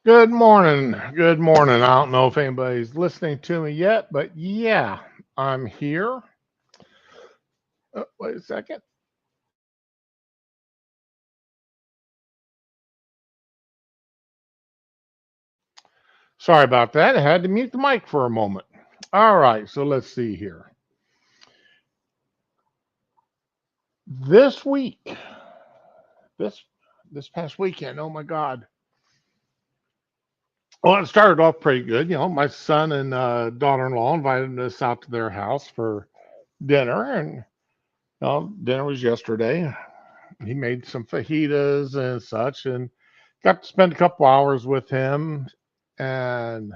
Good morning. Good morning. I don't know if anybody's listening to me yet, but yeah, I'm here. Wait a second. Sorry about that. I had to mute the mic for a moment. All right, so let's see here. This week, this this past weekend, oh my God. Well, it started off pretty good. My son and daughter-in-law invited us out to their house for dinner, and dinner was yesterday. He made some fajitas and such, and got to spend a couple hours with him and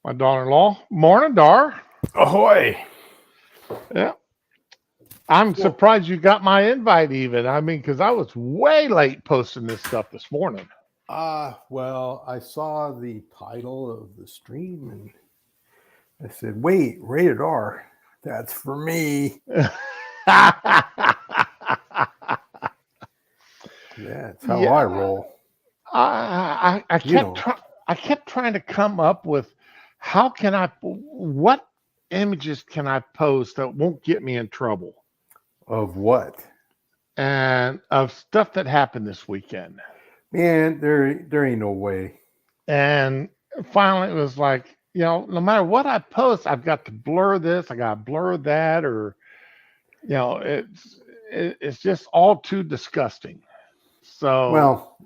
my daughter-in-law. Morning, Dar. Ahoy! Yeah, I'm surprised you got my invite even. I mean, because I was way late posting this stuff this morning. Well, I saw the title of the stream and I said, wait, rated R. That's for me. That's how I roll. I kept trying to come up with what images can I post that won't get me in trouble? Of what? And of stuff that happened this weekend. Man, there ain't no way. And finally it was like, no matter what I post, I've got to blur this, I got to blur that, or it's just all too disgusting. So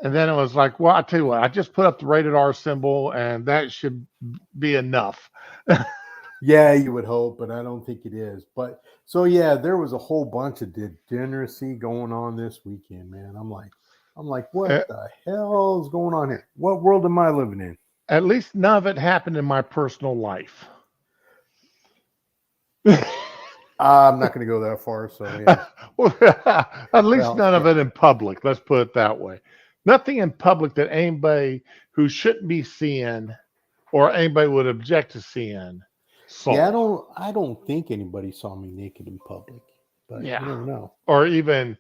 and then it was like, well, I tell you what, I just put up the rated R symbol, and that should be enough. Yeah, you would hope, but I don't think it is. But so yeah, there was a whole bunch of degeneracy going on this weekend, man. I'm like, what the hell is going on here? What world am I living in? At least none of it happened in my personal life. I'm not going to go that far, so yeah. At least none of it in public. Let's put it that way. Nothing in public that anybody who shouldn't be seeing or anybody would object to seeing saw. Yeah, I don't think anybody saw me naked in public, but you never know. Or even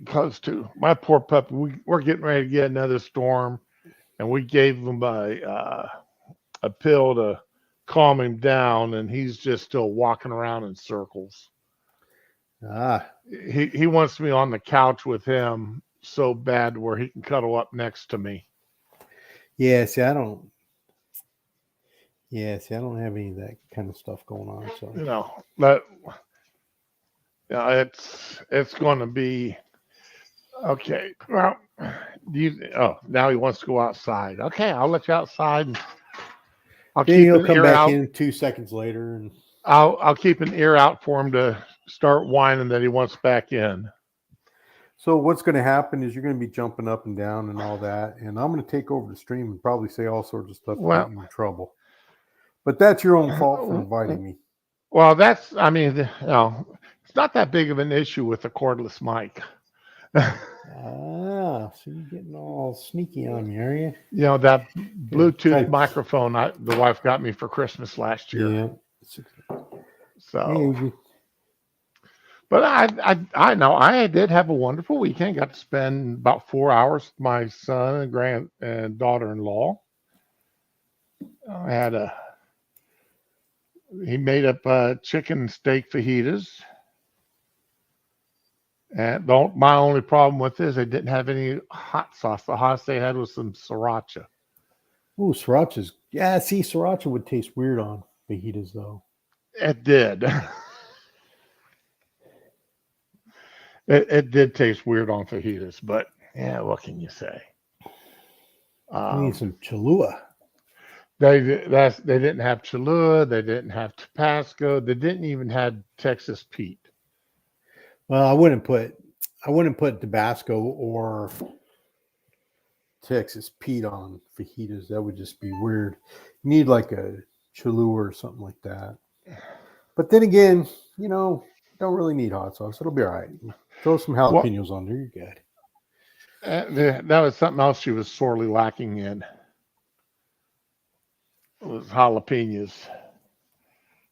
close to. My poor puppy. We're getting ready to get another storm, and we gave him a pill to calm him down, and he's just still walking around in circles. He wants me on the couch with him so bad where he can cuddle up next to me. Yeah, see, I don't have any of that kind of stuff going on. So it's going to be okay. Well, now he wants to go outside. Okay, I'll let you outside. And he'll come back in 2 seconds later, and I'll keep an ear out for him to start whining that he wants back in. So what's going to happen is you're going to be jumping up and down and all that, and I'm going to take over the stream and probably say all sorts of stuff to get you in trouble. But that's your own fault for inviting me. Well, it's not that big of an issue with the cordless mic. So you're getting all sneaky on me, are you? That Bluetooth microphone the wife got me for Christmas last year. Yeah. So, but I know I did have a wonderful weekend. Got to spend about 4 hours with my son and daughter-in-law. He made up chicken and steak fajitas. And don't, my only problem with this, they didn't have any hot sauce. The hottest they had was some sriracha. Ooh, sriracha's. Yeah, see, sriracha would taste weird on fajitas, though. It did. It did taste weird on fajitas, but yeah, what can you say? I need Um, some Cholula. they didn't have Cholula, they didn't have Tabasco, they didn't even have Texas Pete. Well, I wouldn't put Tabasco or Texas Pete on fajitas. That would just be weird. You need like a Cholula or something like that. But then again, don't really need hot sauce. It'll be all right. Throw some Well, jalapenos on there. You're good. that was something else she was sorely lacking in. Was jalapenos.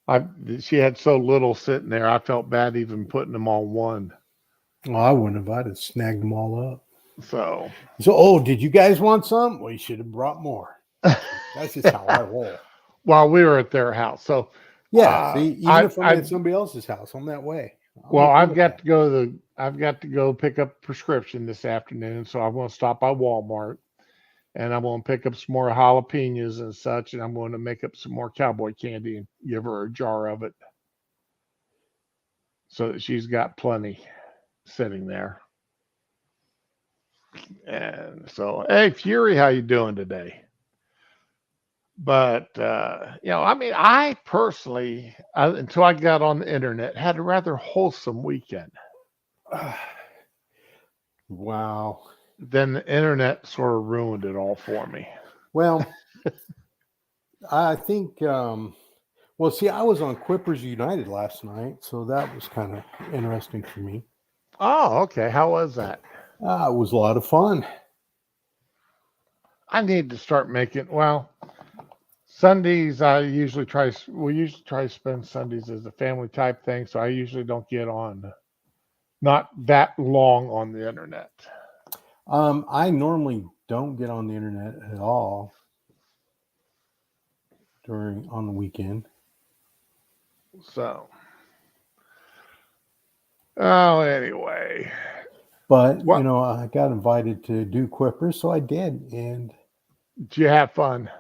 I She had so little sitting there. I felt bad even putting them on one. Well, I wouldn't have. I'd have snagged them all up. So, Did you guys want some? Well, you should have brought more. That's just how I roll. while we were at their house, so Yeah. See, even if I'm I at somebody else's house, I'm that way. well, I'll look at it. I've got to go pick up a prescription this afternoon, so I'm going to stop by Walmart and I'm going to pick up some more jalapenos and such, and I'm going to make up some more cowboy candy and give her a jar of it so that she's got plenty sitting there. And so, hey, Fury, how you doing today? But I mean, I personally, until I got on the internet, had a rather wholesome weekend. Wow. Then the internet sort of ruined it all for me. Well, I think. Well, see, I was on Quippers United last night, so that was kind of interesting for me. Oh, okay. How was that? It was a lot of fun. I need to start making, well, Sundays. We usually try to spend Sundays as a family type thing, so I usually don't get on, not that long on the internet. I normally don't get on the internet at all on the weekend. So, oh, anyway. But What, I got invited to do Quippers, so I did, and did you have fun?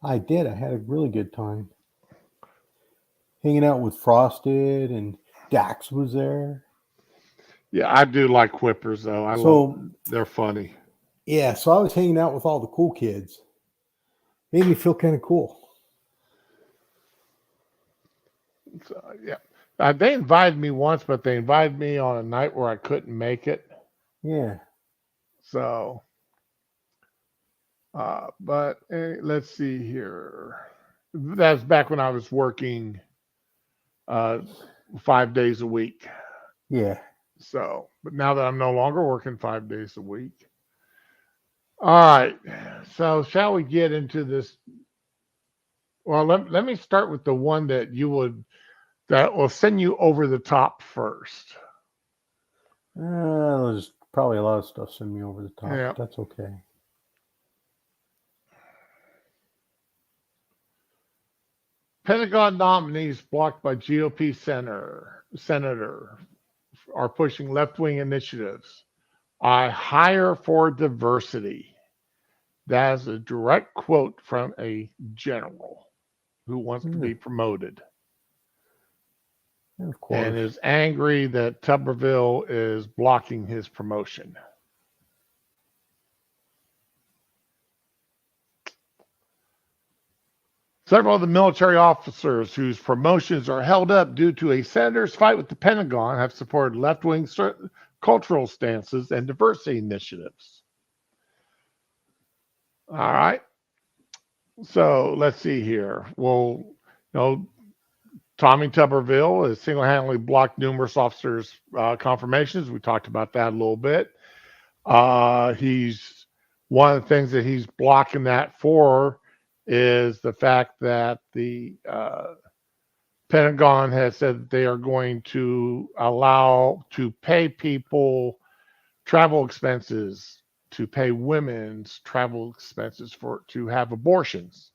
I did. I had a really good time hanging out with Frosted, and Dax was there. Yeah, I do like Quippers though. They're funny. Yeah, so I was hanging out with all the cool kids. Made me feel kind of cool. So, yeah. They invited me once, but they invited me on a night where I couldn't make it. Yeah. So, but let's see here. That's back when I was working 5 days a week. Yeah. So, but now that I'm no longer working 5 days a week. All right. So, shall we get into this? Well, let me start with the one that that will send you over the top first. There's probably a lot of stuff sending me over the top. Yeah. That's okay. Pentagon nominees blocked by GOP senator are pushing left-wing initiatives. I hire for diversity. That is a direct quote from a general who wants to be promoted. Of course. And is angry that Tuberville is blocking his promotion. Several of the military officers whose promotions are held up due to a senator's fight with the Pentagon have supported left-wing cultural stances and diversity initiatives. All right. So let's see here. Well, Tommy Tuberville has single-handedly blocked numerous officers' confirmations. We talked about that a little bit. He's one of the things that he's blocking that for is the fact that the Pentagon has said that they are going to allow to pay people travel expenses, to pay women's travel expenses to have abortions.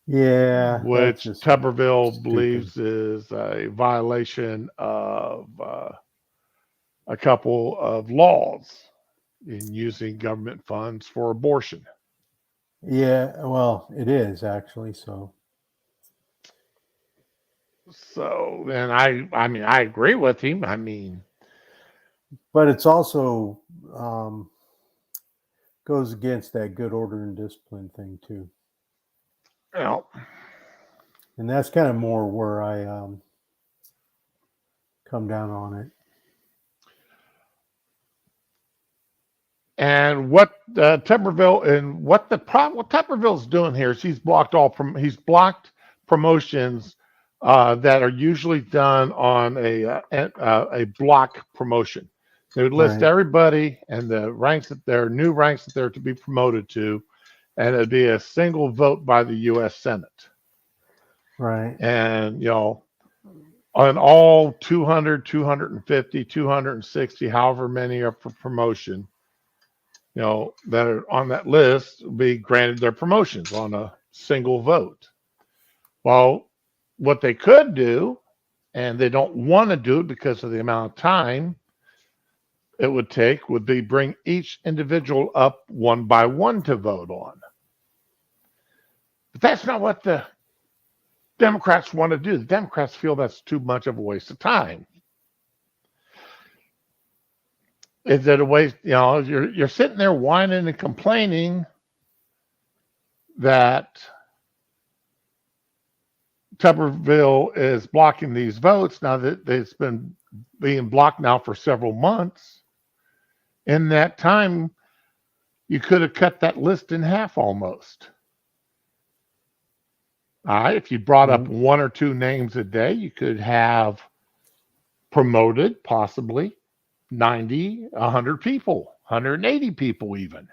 Yeah. Which Tuberville believes is a violation of a couple of laws in using government funds for abortion. Yeah, well, it is actually. So, So, and I mean, I agree with him. I mean, but it's also goes against that good order and discipline thing too. you know, And that's kind of more where I come down on it. and what Tuberville and what the problem, what Tuberville's doing here is he's blocked promotions that are usually done on a block promotion. They would list Right. everybody and the ranks that they're new ranks that they're to be promoted to, and it'd be a single vote by the U.S. Senate. Right. And on all 200, 250, 260, however many are for promotion, that are on that list will be granted their promotions on a single vote. Well, what they could do, and they don't want to do it because of the amount of time it would take, would be bring each individual up one by one to vote on. But that's not what the Democrats want to do. The Democrats feel that's too much of a waste of time. Is it a waste? You're sitting there whining and complaining that Tuberville is blocking these votes now that it's been being blocked now for several months. In that time, you could have cut that list in half almost. All right, if you brought up one or two names a day, you could have promoted possibly 90, 100 people, 180 people even.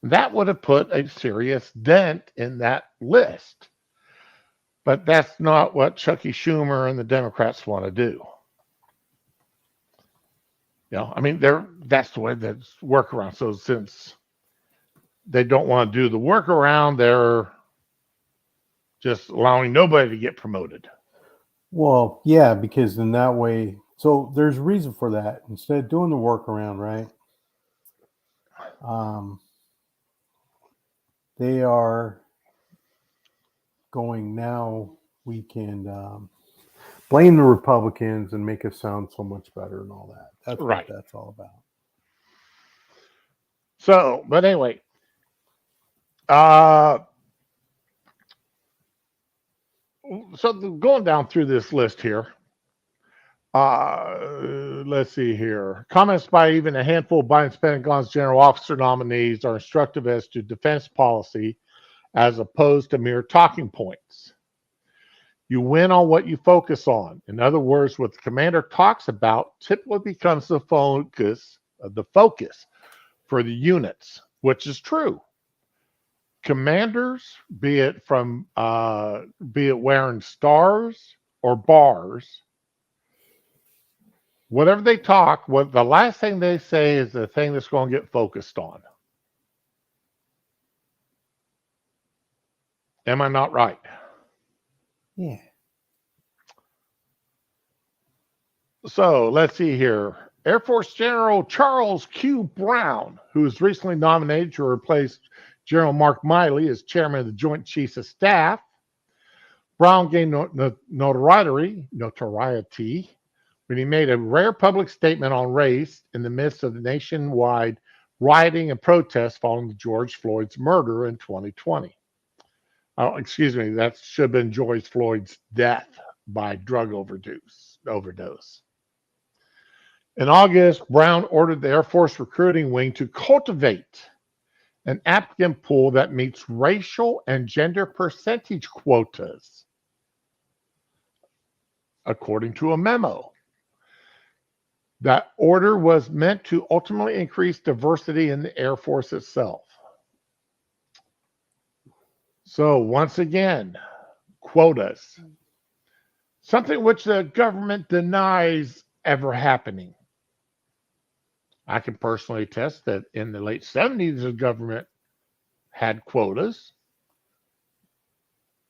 That would have put a serious dent in that list. But that's not what Chucky Schumer and the Democrats want to do. I mean, that's the way that's workaround. So since they don't want to do the workaround, they're just allowing nobody to get promoted. Well, yeah, because in that way, so there's a reason for that. Instead of doing the workaround, right? They are going now. We can blame the Republicans and make us sound so much better and all that. That's right. What that's all about. So, but anyway, so going down through this list here, let's see here. Comments by even a handful of Biden's Pentagon's general officer nominees are instructive as to defense policy as opposed to mere talking points. You win on what you focus on. In other words, what the commander talks about typically becomes the focus for the units, which is true. Commanders, be it wearing stars or bars, whatever they talk, the last thing they say is the thing that's going to get focused on. Am I not right? Yeah. So let's see here. Air Force General Charles Q. Brown, who was recently nominated to replace General Mark Milley as chairman of the Joint Chiefs of Staff. Brown gained notoriety when he made a rare public statement on race in the midst of the nationwide rioting and protests following George Floyd's murder in 2020. Excuse me, that should have been George Floyd's death by drug overdose. In August, Brown ordered the Air Force recruiting wing to cultivate an applicant pool that meets racial and gender percentage quotas, according to a memo. That order was meant to ultimately increase diversity in the Air Force itself. So once again, quotas, something which the government denies ever happening. I can personally attest that in the late 70s, the government had quotas.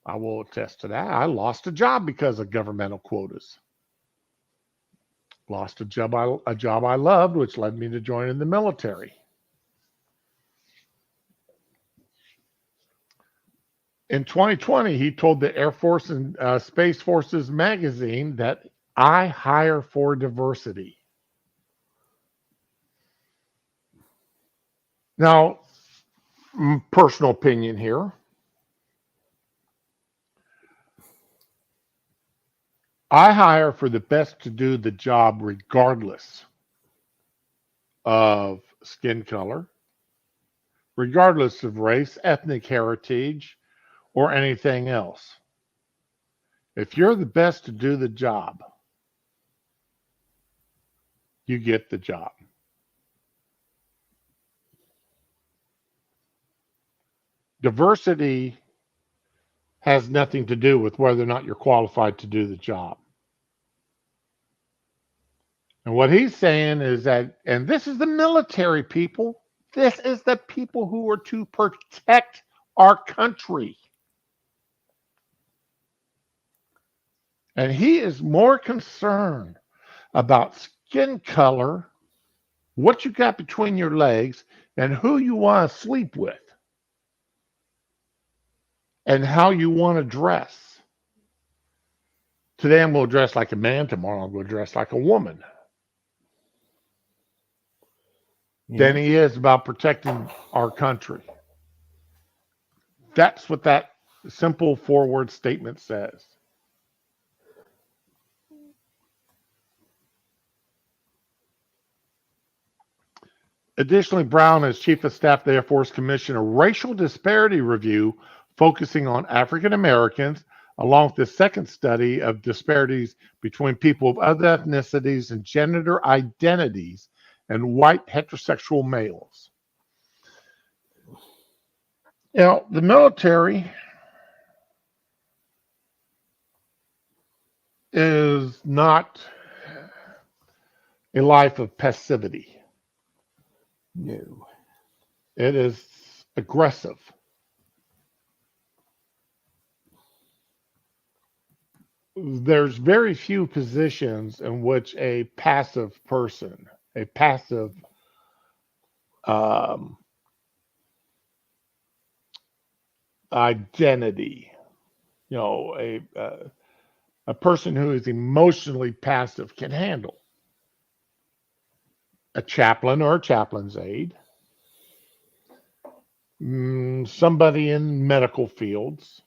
I will attest to that. I lost a job because of governmental quotas. Lost a job I loved, which led me to join in the military. In 2020, he told the Air Force and Space Forces magazine that I hire for diversity. Now, personal opinion here. I hire for the best to do the job regardless of skin color, regardless of race, ethnic heritage, or anything else. If you're the best to do the job, you get the job. Diversity has nothing to do with whether or not you're qualified to do the job. And what he's saying is that, and this is the military people, this is the people who are to protect our country. And he is more concerned about skin color, what you got between your legs, and who you want to sleep with, and how you want to dress. Today I'm going to dress like a man, tomorrow I'm going to dress like a woman. Than he is about protecting our country. That's what that simple four-word statement says. Additionally, Brown, as Chief of Staff of the Air Force, commissioned a racial disparity review focusing on African Americans, along with the second study of disparities between people of other ethnicities and gender identities and white heterosexual males. You know, the military is not a life of passivity. No. It is aggressive. There's very few positions in which a passive person, a passive identity, you know, a person who is emotionally passive can handle. A chaplain or a chaplain's aide, somebody in medical fields,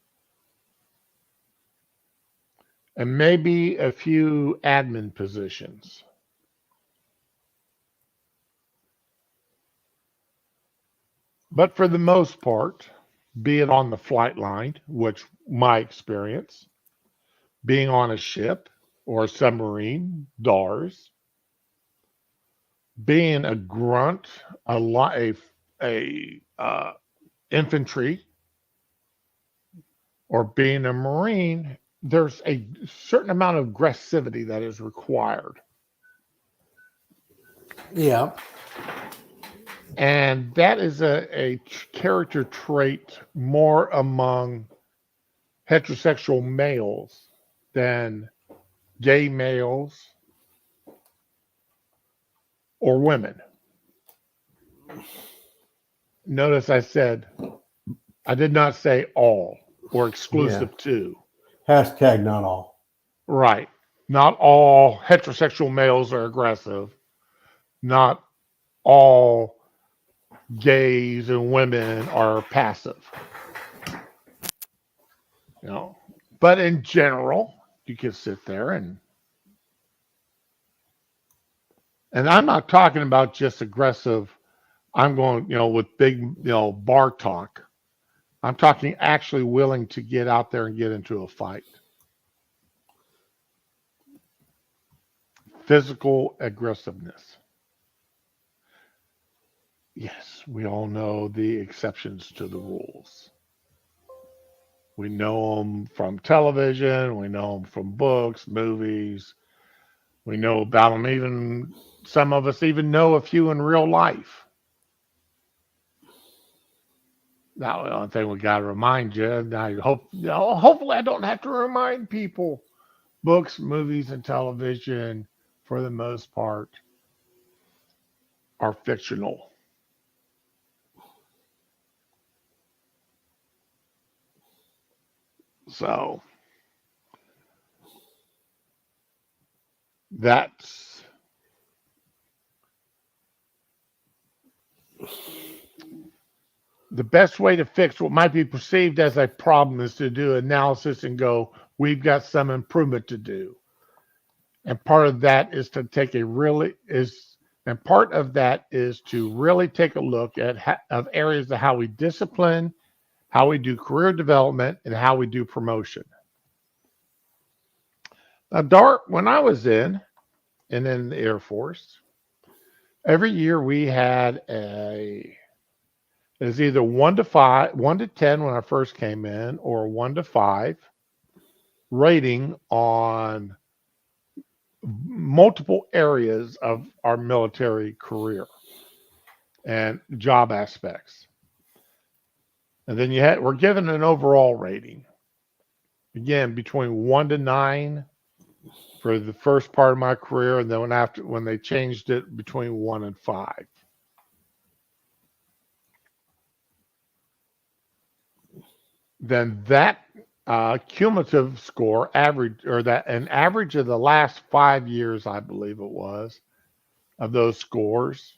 and maybe a few admin positions. But for the most part, be it on the flight line, which my experience, being on a ship or a submarine, DARS, being a grunt, a infantry, or being a Marine, there's a certain amount of aggressivity that is required. Yeah. And that is a character trait more among heterosexual males than gay males or women. Notice I said, I did not say all or exclusive to. Hashtag not all. Right. Not all heterosexual males are aggressive. Not all gays and women are passive. You know, but in general, you can sit there and I'm not talking about just aggressive. I'm going, you know, with big, you know, bar talk. I'm talking actually willing to get out there and get into a fight. Physical aggressiveness. Yes, we all know the exceptions to the rules. We know them from television. We know them from books, movies. We know about them. Even some of us even know a few in real life. Now, the only thing we got to remind you, and I hope, you know, hopefully I don't have to remind people, books, movies, and television for the most part, are fictional. So that's the best way to fix what might be perceived as a problem is to do analysis and go, we've got some improvement to do. And part of that is to take a really is and part of that is to really take a look at of areas of how we discipline, how we do career development, and how we do promotion. Now, Dart, when I was in the Air Force, every year we had it was either 1 to 5, 1 to 10 when I first came in, or 1 to 5 rating on multiple areas of our military career and job aspects. And then we're given an overall rating. Again, between 1 to 9 for the first part of my career, and then when they changed it, between 1 and 5. Then that cumulative score average, or that an average of the last 5 years, I believe it was, of those scores,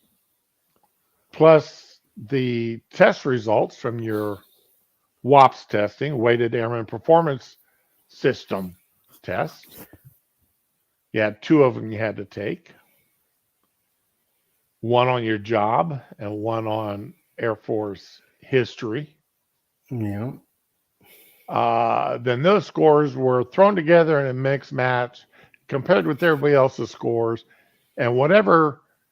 plus the test results from your WAPS testing, Weighted Airman Performance System test. You had 2 of them you had to take. One on your job and one on Air Force history. Yeah. Then those scores were thrown together in a mixed match, compared with everybody else's scores, and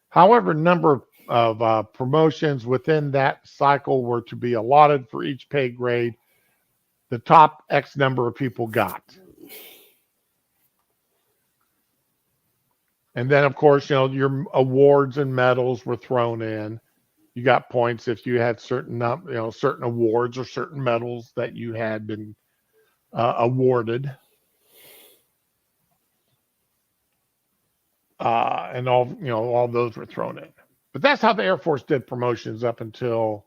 however number of promotions within that cycle were to be allotted for each pay grade, the top X number of people got. And then, of course, your awards and medals were thrown in. You got points if you had certain awards or certain medals that you had been awarded, and all those were thrown in. But that's how the Air Force did promotions up until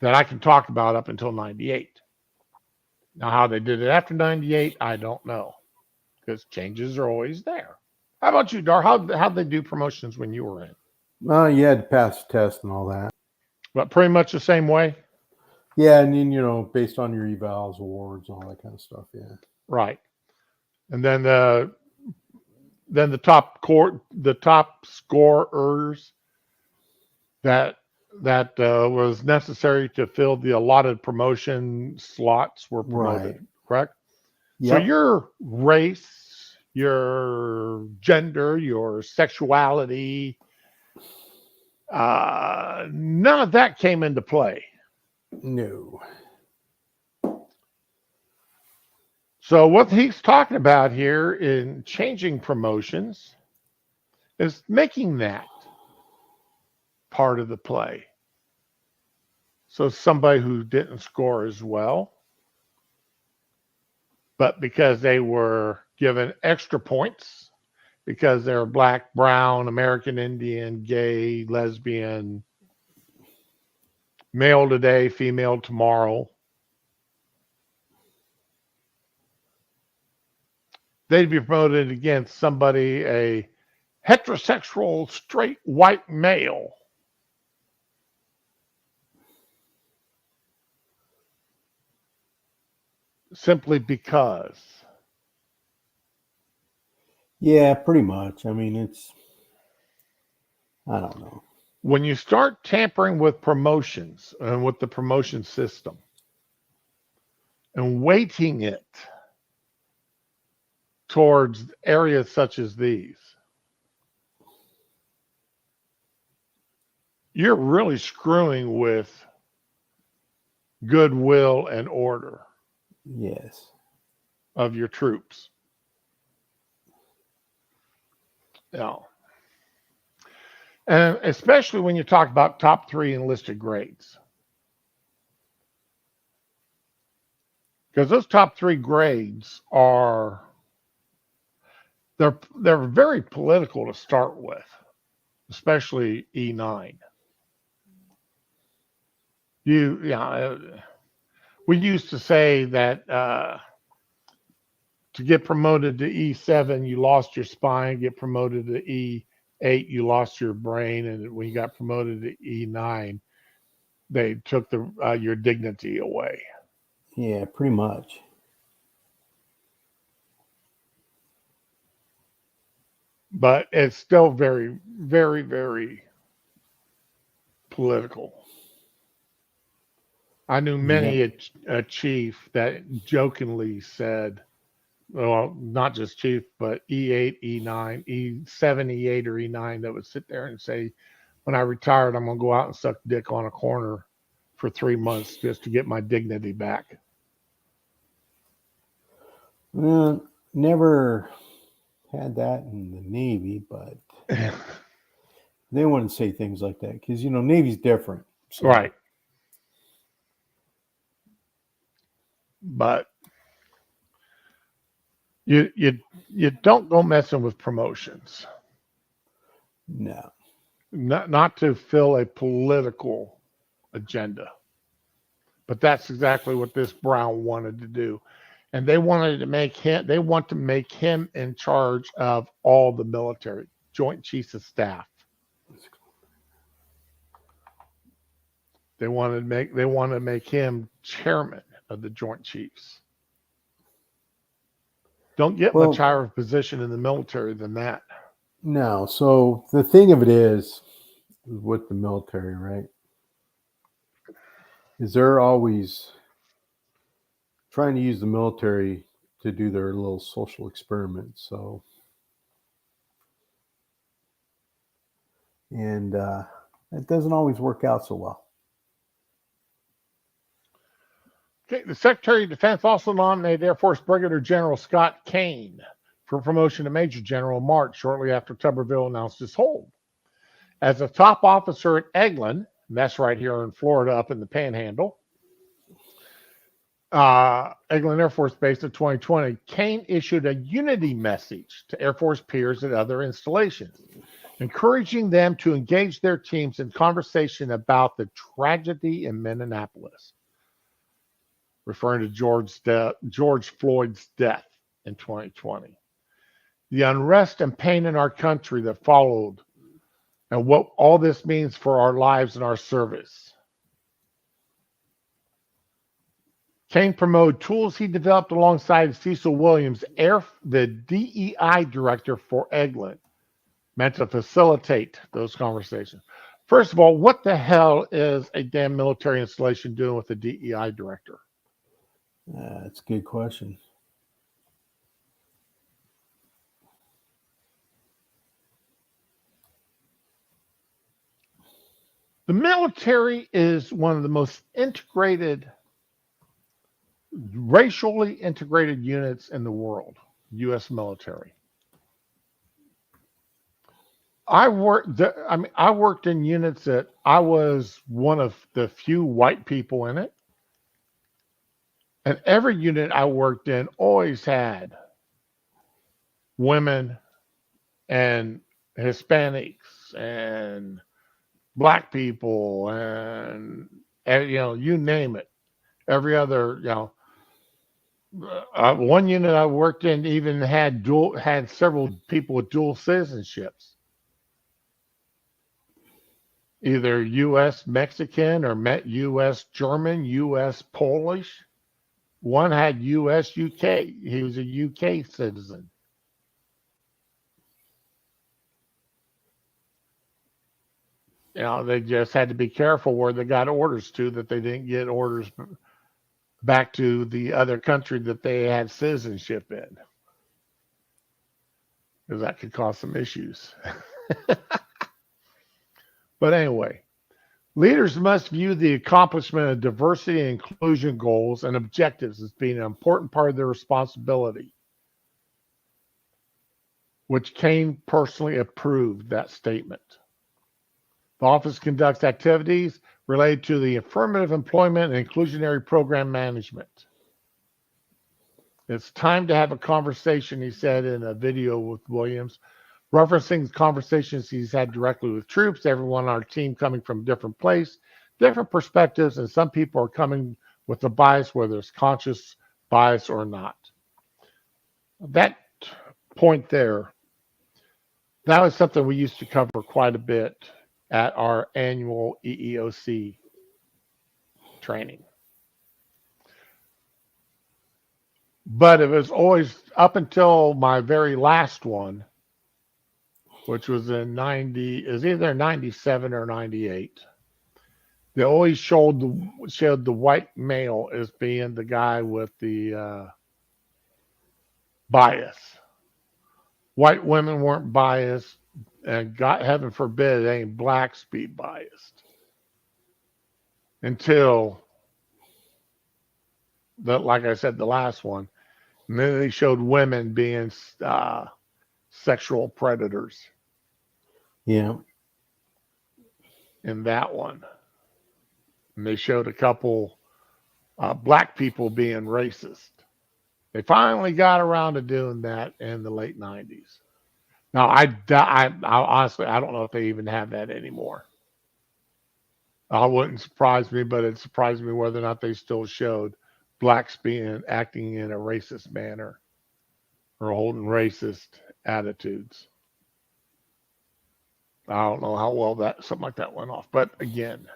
that I can talk about up until '98. Now, how they did it after '98, I don't know, because changes are always there. How about you, Dar? How'd they do promotions when you were in? You had to pass the test and all that. But pretty much the same way? Yeah, and then, based on your evals, awards, all that kind of stuff, yeah. Right. And then the top scorers that was necessary to fill the allotted promotion slots were promoted, Right. Correct? Yep. So your race, your gender, your sexuality, none of that came into play. No. So what he's talking about here in changing promotions is making that part of the play. So somebody who didn't score as well, but because they were given extra points, because they're Black, brown, American Indian, gay, lesbian, male today, female tomorrow, they'd be promoted against somebody, a heterosexual, straight, white male. Simply because. Yeah, pretty much. I mean, I don't know. When you start tampering with promotions and with the promotion system and weighting it towards areas such as these, you're really screwing with goodwill and order. Yes. Of your troops. Yeah. And especially when you talk about top 3 enlisted grades. Because those top 3 grades are they're very political to start with, especially E9. We used to say that to get promoted to E7, you lost your spine. Get promoted to E8, you lost your brain, and when you got promoted to E9, they took your dignity away. Yeah, pretty much. But it's still very, very, very political. I knew many a chief that jokingly said, well, not just chief, but E8, E9, E7, E8, or E9 that would sit there and say, when I retired, I'm going to go out and suck dick on a corner for 3 months just to get my dignity back. Never had that in the Navy, but they wouldn't say things like that because, Navy's different. So. Right. But you don't go messing with promotions. No. Not to fill a political agenda. But that's exactly what this Brown wanted to do. And they want to make him in charge of all the military, Joint Chiefs of Staff. They want to make him chairman of the Joint Chiefs. Don't get much higher position in the military than that. No. So the thing of it is with the military, right, is they're always trying to use the military to do their little social experiments. So, and it doesn't always work out so well. Okay, the Secretary of Defense also nominated Air Force Brigadier General Scott Kane for promotion to Major General in March, shortly after Tuberville announced his hold. As a top officer at Eglin, and that's right here in Florida, up in the Panhandle, Eglin Air Force Base in 2020, Kane issued a unity message to Air Force peers at other installations, encouraging them to engage their teams in conversation about the tragedy in Minneapolis, referring to George Floyd's death in 2020. The unrest and pain in our country that followed, and what all this means for our lives and our service. Kane promoted tools he developed alongside Cecil Williams, the DEI director for Eglin, meant to facilitate those conversations. First of all, what the hell is a damn military installation doing with a DEI director? That's a good question. The military is one of the most racially integrated units in the world, U.S. military. I worked in units that I was one of the few white people in it. And every unit I worked in always had women and Hispanics and Black people and you name it. Every other, one unit I worked in even had several people with dual citizenships, either U.S. Mexican or U.S. German, U.S. Polish. One had U.S. UK. He was a UK citizen. They just had to be careful where they got orders to, that they didn't get orders back to the other country that they had citizenship in, because that could cause some issues. But anyway, leaders must view the accomplishment of diversity and inclusion goals and objectives as being an important part of their responsibility, which Kane personally approved that statement. The office conducts activities related to the affirmative employment and inclusionary program management. It's time to have a conversation, he said in a video with Williams, referencing conversations he's had directly with troops, everyone on our team coming from a different place, different perspectives, and some people are coming with a bias, whether it's conscious bias or not. That point there, that was something we used to cover quite a bit at our annual EEOC training. But it was always up until my very last one, which was in 90, is either 97 or 98. They always showed the white male as being the guy with the bias. White women weren't biased, and God heaven forbid, any blacks be biased. Until like I said, the last one. And then they showed women being sexual predators. Yeah. In that one. And they showed a couple black people being racist. They finally got around to doing that in the late 90s. Now, I honestly, I don't know if they even have that anymore. It wouldn't surprise me, but it surprised me whether or not they still showed blacks acting in a racist manner or holding racist attitudes. I don't know how well something like that went off, but again.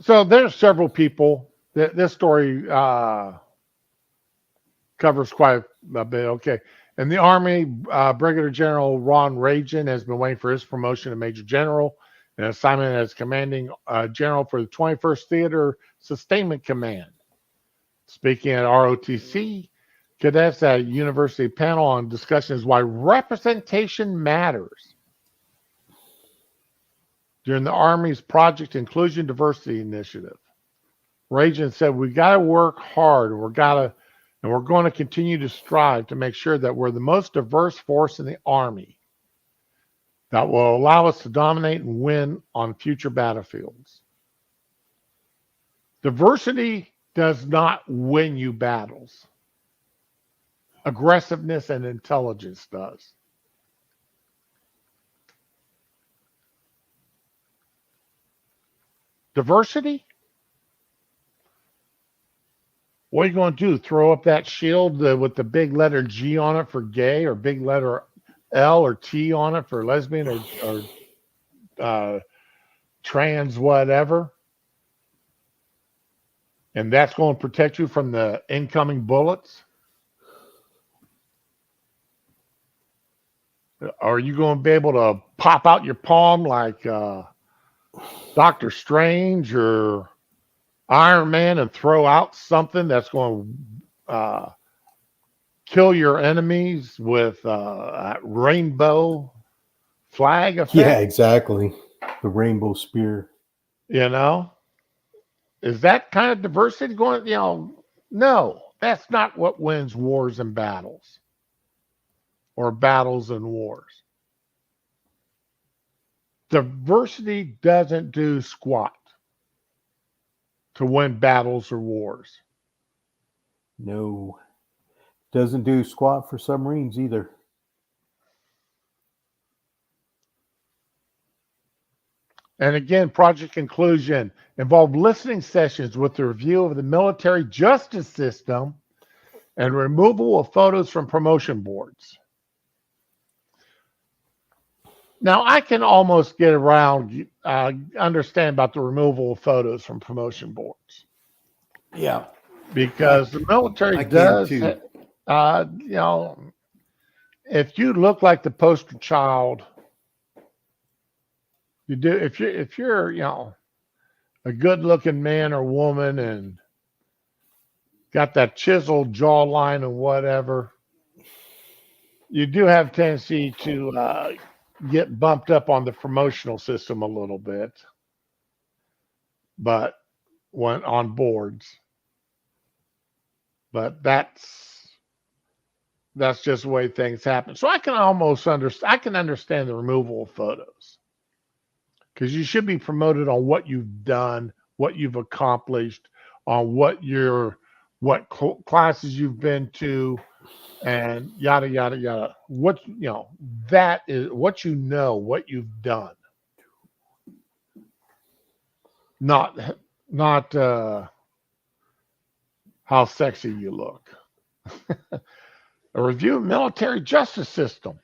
So there's several people. This story covers quite a bit. Okay. In the Army, Brigadier General Ron Reagan has been waiting for his promotion to Major General, an assignment as commanding general for the 21st Theater Sustainment Command. Speaking at ROTC, cadets at a university panel on discussions why representation matters. During the Army's Project Inclusion Diversity Initiative, Reagan said, we got to work hard. We're going to continue to strive to make sure that we're the most diverse force in the Army that will allow us to dominate and win on future battlefields. Diversity does not win you battles. Aggressiveness and intelligence does. Diversity? What are you going to do? Throw up that shield with the big letter G on it for gay, or big letter L or T on it for lesbian or trans whatever? And that's going to protect you from the incoming bullets? Are you going to be able to pop out your palm like Doctor Strange or Iron Man and throw out something that's going to kill your enemies with a rainbow flag effect? Yeah, exactly. The rainbow spear. You know? Is that kind of diversity going, no, that's not what wins wars and battles or battles and wars. Diversity doesn't do squat to win battles or wars. No. Doesn't do squat for submarines either. And again, Project Inclusion involved listening sessions with the review of the military justice system and removal of photos from promotion boards. Now, I can almost get around, understand about the removal of photos from promotion boards. Yeah. Because the military does, if you look like the poster child, you do. If you're a good-looking man or woman and got that chiseled jawline and whatever, you do have a tendency to get bumped up on the promotional system a little bit, but when on boards. But that's just the way things happen. So I can almost understand the removal of photos, because you should be promoted on what you've done, what you've accomplished, on what your what classes you've been to, and yada yada yada. What that is what what you've done, not not how sexy you look. A review of military justice system.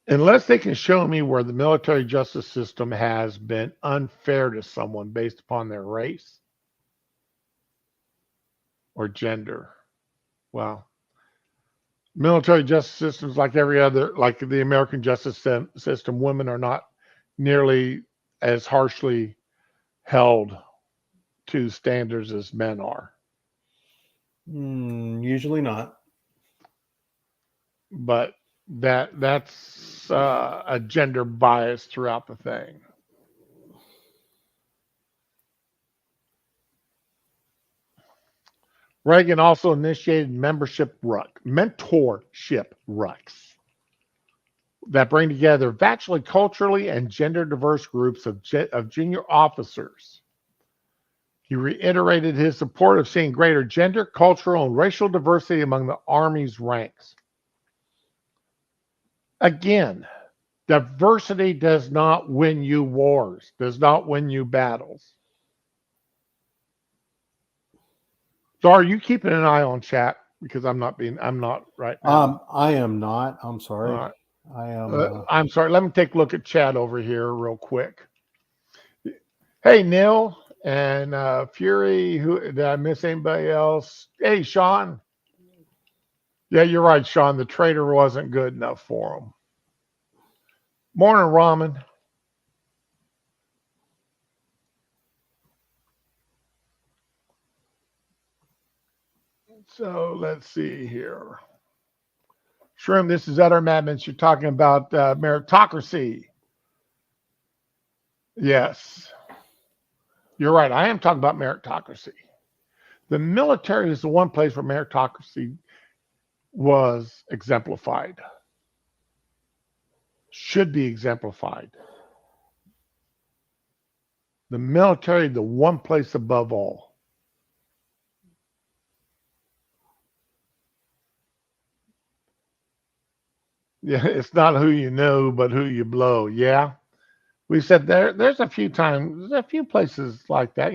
Unless they can show me where the military justice system has been unfair to someone based upon their race or gender, well, military justice systems, like every other, like the American justice system, women are not nearly as harshly held to standards as men are. Usually not. But that's a gender bias throughout the thing. Reagan also initiated mentorship rucks that bring together virtually culturally and gender diverse groups of junior officers. He reiterated his support of seeing greater gender, cultural, and racial diversity among the Army's ranks. Again, diversity does not win you wars, does not win you battles. So are you keeping an eye on chat? Because I'm not right now. I am not. I'm sorry. Right. I am. I'm sorry. Let me take a look at chat over here real quick. Hey, Neil and Fury. Who did I miss? Anybody else? Hey, Sean. Yeah, you're right, Sean. The trader wasn't good enough for him. Morning, Ramen. So let's see here. Shroom, this is Utter Madness. You're talking about meritocracy. Yes. You're right. I am talking about meritocracy. The military is the one place where meritocracy was exemplified. Should be exemplified. The military, the one place above all. Yeah, it's not who you know, but who you blow. Yeah. We said there's a few times, there's a few places like that,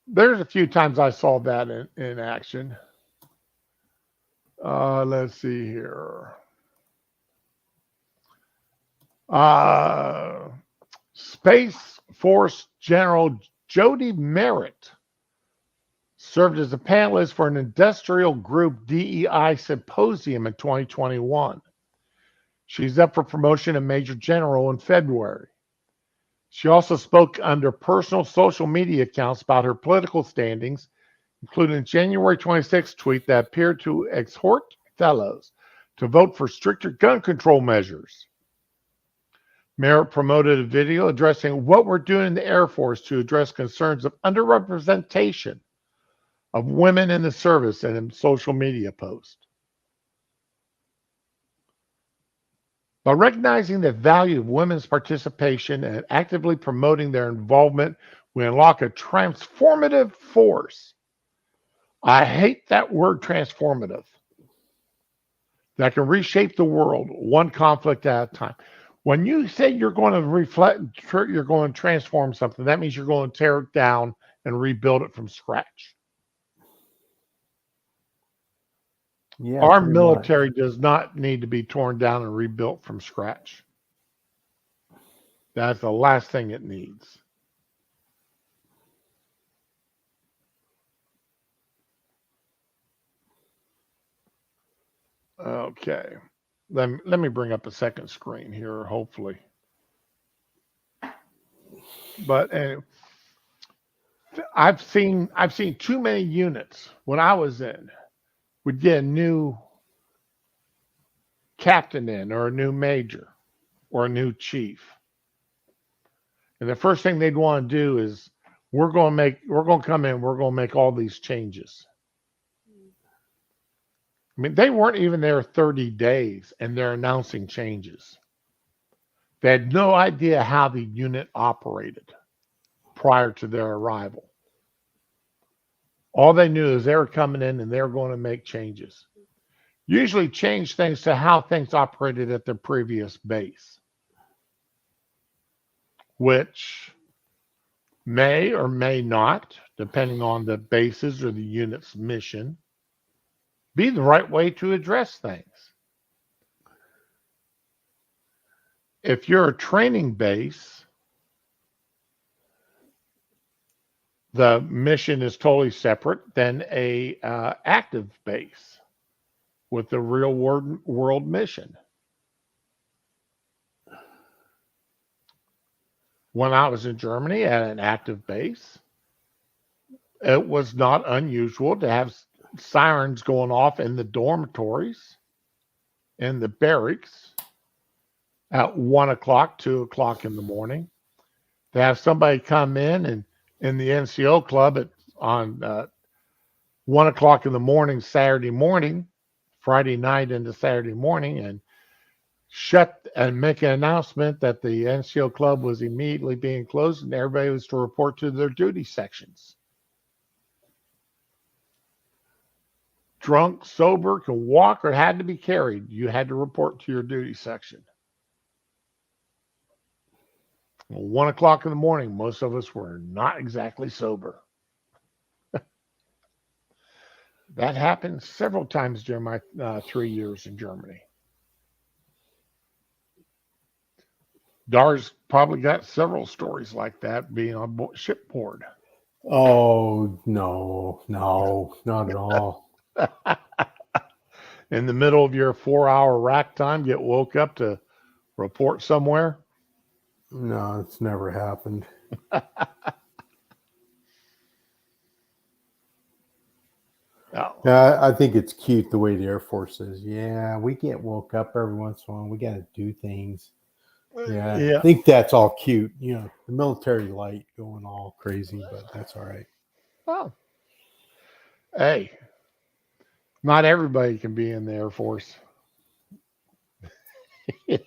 there's a few times I saw that in action. Let's see here. Space Force General Jody Merritt served as a panelist for an industrial group DEI symposium in 2021. She's up for promotion to Major General in February. She also spoke under personal social media accounts about her political standings, including a January 26th tweet that appeared to exhort fellows to vote for stricter gun control measures. Merritt promoted a video addressing what we're doing in the Air Force to address concerns of underrepresentation of women in the service in a social media post. By recognizing the value of women's participation and actively promoting their involvement, we unlock a transformative force. I hate that word transformative. That can reshape the world one conflict at a time. When you say you're going to you're going to transform something, that means you're going to tear it down and rebuild it from scratch. Yeah, our military does not need to be torn down and rebuilt from scratch. That's the last thing it needs. Okay. Let me bring up a second screen here, hopefully. But I've seen too many units when I was in would get a new captain in, or a new major, or a new chief. And the first thing they'd want to do is we're going to come in, we're going to make all these changes. I mean, they weren't even there 30 days and they're announcing changes. They had no idea how the unit operated prior to their arrival. All they knew is they were coming in and they were going to make changes. Usually change things to how things operated at their previous base, which may or may not, depending on the base's or the unit's mission, be the right way to address things. If you're a training base, the mission is totally separate than a active base with the real world mission. When I was in Germany at an active base, it was not unusual to have sirens going off in the dormitories, in the barracks at 1 o'clock, 2 o'clock in the morning. To have somebody come in the NCO club on 1 o'clock in the morning, Saturday morning, Friday night into Saturday morning, and shut and make an announcement that the NCO club was immediately being closed and everybody was to report to their duty sections. Drunk, sober, can walk, or had to be carried. You had to report to your duty section. 1 o'clock in the morning, most of us were not exactly sober. That happened several times during my 3 years in Germany. Dar's probably got several stories like that being on shipboard. Oh, no, not at all. In the middle of your 4-hour rack time, get woke up to report somewhere? No, it's never happened. Oh. I think it's cute the way the Air Force says, yeah, we get woke up every once in a while. We got to do things. Yeah, I think that's all cute. You know, the military light going all crazy, but that's all right. Oh. Hey, not everybody can be in the Air Force. You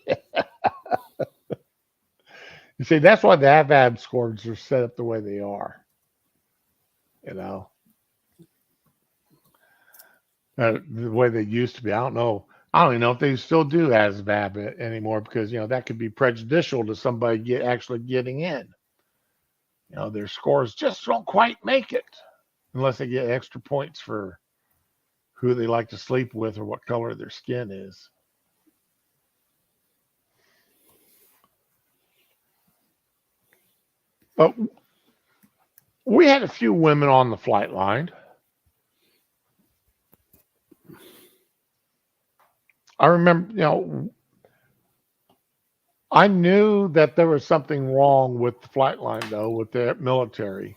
see, that's why the AVAB scores are set up the way they are. You know, the way they used to be. I don't know. I don't even know if they still do ASVAB anymore because, that could be prejudicial to somebody actually getting in. Their scores just don't quite make it unless they get extra points for who they like to sleep with or what color their skin is. But we had a few women on the flight line. I remember, I knew that there was something wrong with the flight line, though, with the military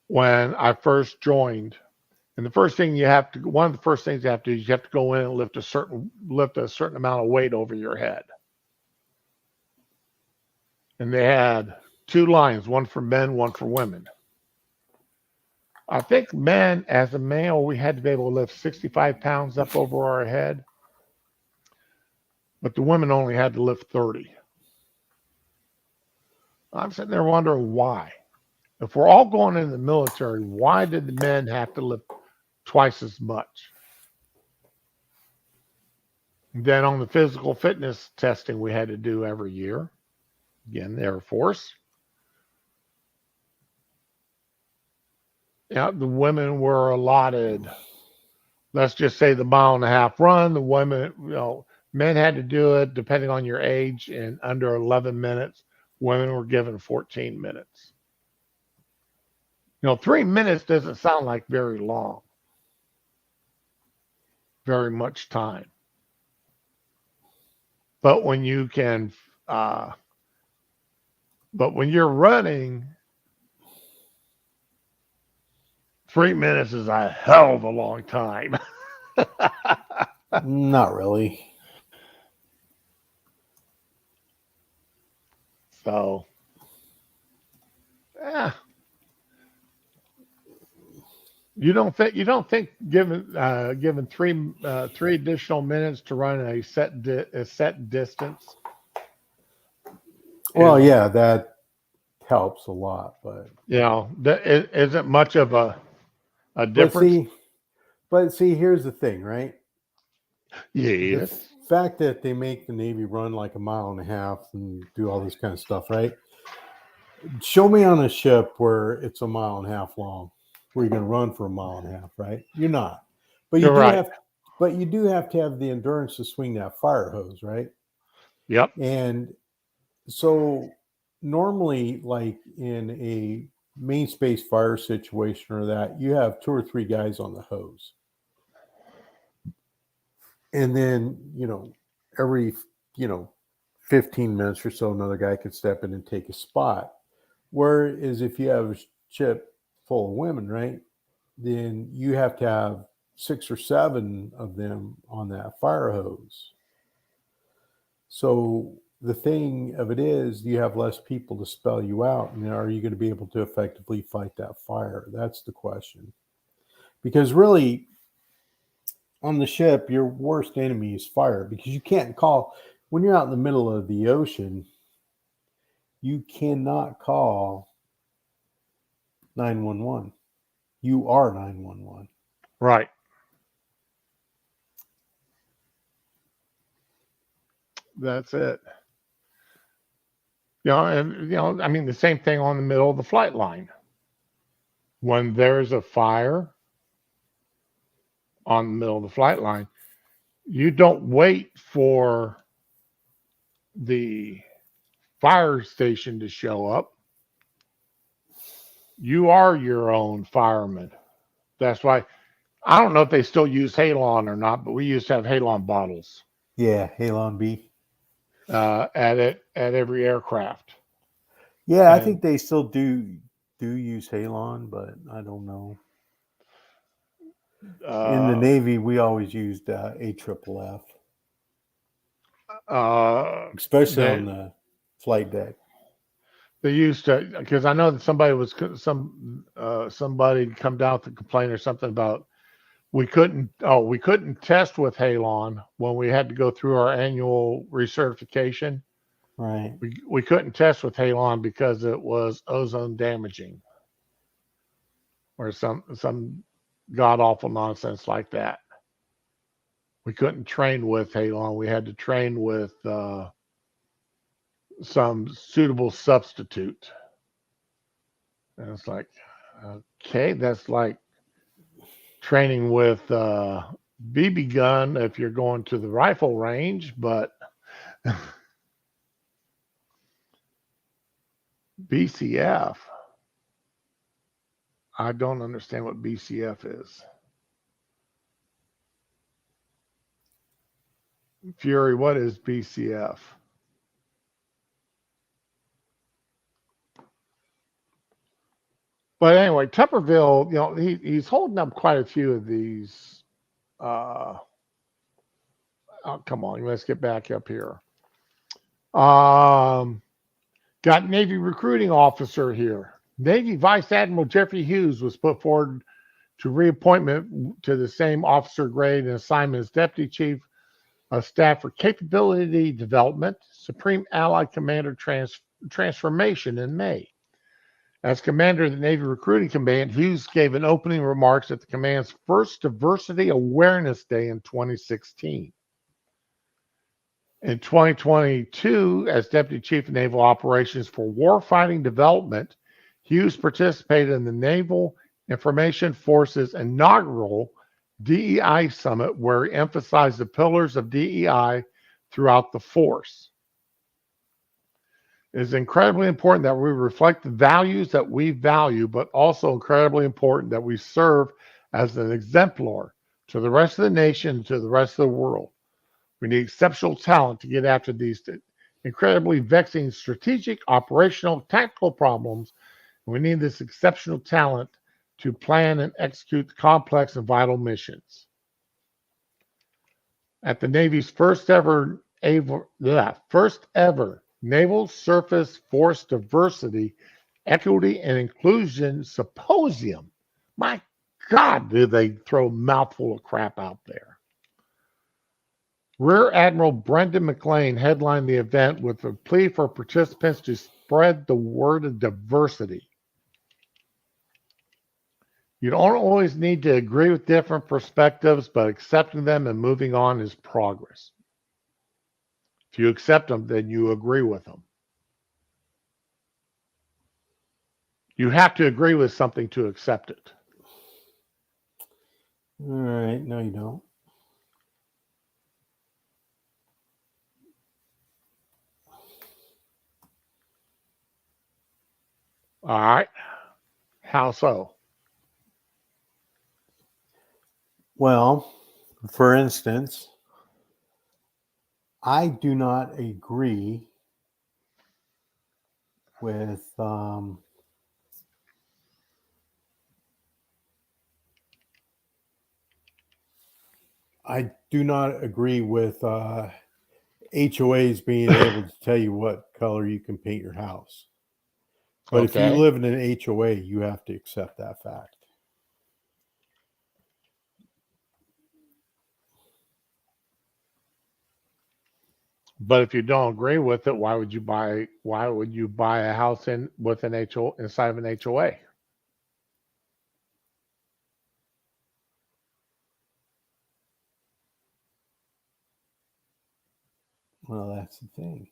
when I first joined. And one of the first things you have to do is you have to go in and lift a certain amount of weight over your head. And they had 2 lines, one for men, one for women. I think men, as a male, we had to be able to lift 65 pounds up over our head. But the women only had to lift 30. I'm sitting there wondering why. If we're all going in the military, why did the men have to lift twice as much? And then on the physical fitness testing we had to do every year, again, the Air Force, the women were allotted, let's just say the 1.5 mile run. The women, men had to do it depending on your age in under 11 minutes. Women were given 14 minutes. 3 minutes doesn't sound like very long, very much time. But when you can, but when you're running, 3 minutes is a hell of a long time. Not really. So, you don't think given three additional minutes to run a set distance, Well, yeah, that helps a lot, but that isn't much of a but difference. see, but see, here's the thing, right? The Yes. fact that they make the Navy run like a mile and a half and do all this kind of stuff, right? Show me on a ship where it's a mile and a half long, where you're going to run for a mile and a half, right? You're not, but You're right. you do have to have the endurance to swing that fire hose, right? Yep. And so normally, like in a main space fire situation or that, you have 2 or 3 guys on the hose, and then every 15 minutes or so, another guy could step in and take a spot. Whereas if you have a ship full of women, right, then you have to have 6 or 7 of them on that fire hose. So the thing of it is, you have less people to spell you out, and are you going to be able to effectively fight that fire? That's the question. Because really, on the ship, your worst enemy is fire, because you can't call when you're out in the middle of the ocean. You cannot call 911. You are 911. Right. That's it. And I mean the same thing on the middle of the flight line. When there's a fire on the middle of the flight line, you don't wait for the fire station to show up. You are your own fireman. That's why I don't know if they still use Halon or not, but we used to have Halon bottles Yeah, Halon B. at every aircraft. Yeah, I And think they still do use Halon, but I don't know. In the uh, Navy, we always used AFFF, uh, especially on they the flight deck. they used to, because I know that somebody come down with a complaint or something about we couldn't test with Halon when we had to go through our annual recertification. Right. We couldn't test with Halon because it was ozone damaging or some god awful nonsense like that. We couldn't train with Halon. We had to train with some suitable substitute. And it's like, okay, that's like training with BB gun if you're going to the rifle range, but BCF, I don't understand what BCF is. Fury, what is BCF? But anyway, Tupperville, he's holding up quite a few of these. Uh, oh, come on, let's get back up here. Um, got Navy recruiting officer here. Navy Vice Admiral Jeffrey Hughes was put forward to reappointment to the same officer grade and assignment as Deputy Chief of Staff for Capability Development, Supreme Allied Commander Transformation in May. As commander of the Navy Recruiting Command, Hughes gave an opening remarks at the command's first Diversity Awareness Day in 2016. In 2022, as Deputy Chief of Naval Operations for Warfighting Development, Hughes participated in the Naval Information Force's inaugural DEI Summit, where he emphasized the pillars of DEI throughout the force. It is incredibly important that we reflect the values that we value, but also incredibly important that we serve as an exemplar to the rest of the nation, to the rest of the world. We need exceptional talent to get after these incredibly vexing strategic, operational, tactical problems. We need this exceptional talent to plan and execute the complex and vital missions. At the Navy's first ever Naval Surface Force Diversity, Equity, and Inclusion Symposium. My God, did they throw a mouthful of crap out there. Rear Admiral Brendan McLean headlined the event with a plea for participants to spread the word of diversity. You don't always need to agree with different perspectives, but accepting them and moving on is progress. If you accept them, then you agree with them. You have to agree with something to accept it. All right. No, you don't. All right. How so? Well, for instance, I do not agree with I do not agree with HOAs being able to tell you what color you can paint your house. But if you Okay. live in an HOA, you have to accept that fact. But if you don't agree with it, why would you buy a house with an inside of an HOA? Well, that's the thing.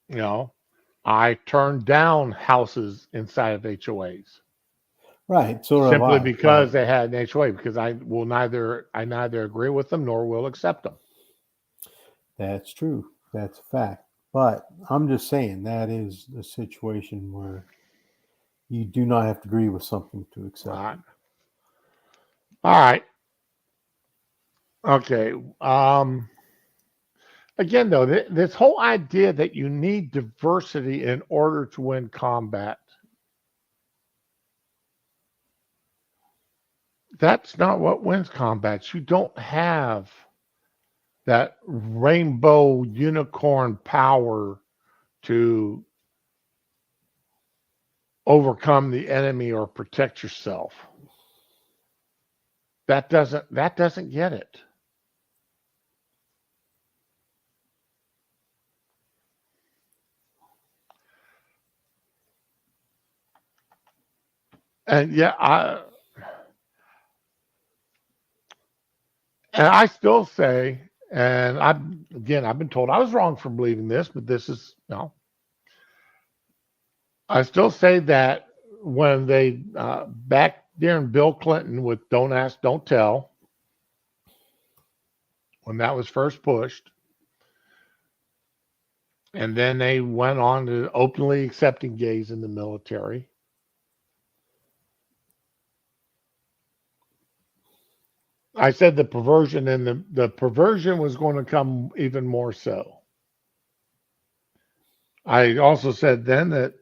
You know, I turned down houses inside of HOAs. Right. So have Simply I, because they had an HOA, because I neither agree with them nor will accept them. that's true. That's a fact. But I'm just saying that is a situation where you do not have to agree with something to accept All right. it. All right. Okay. Again, though, this whole idea that you need diversity in order to win combat, that's not what wins combats. You don't have that rainbow unicorn power to overcome the enemy or protect yourself. That doesn't get it. And yeah, I still say, and I've been told I was wrong for believing this, but this is no. I still say that when they back during Bill Clinton with "Don't Ask, Don't Tell," when that was first pushed, and then they went on to openly accepting gays in the military. I said the perversion and the perversion was going to come even more so. I also said then that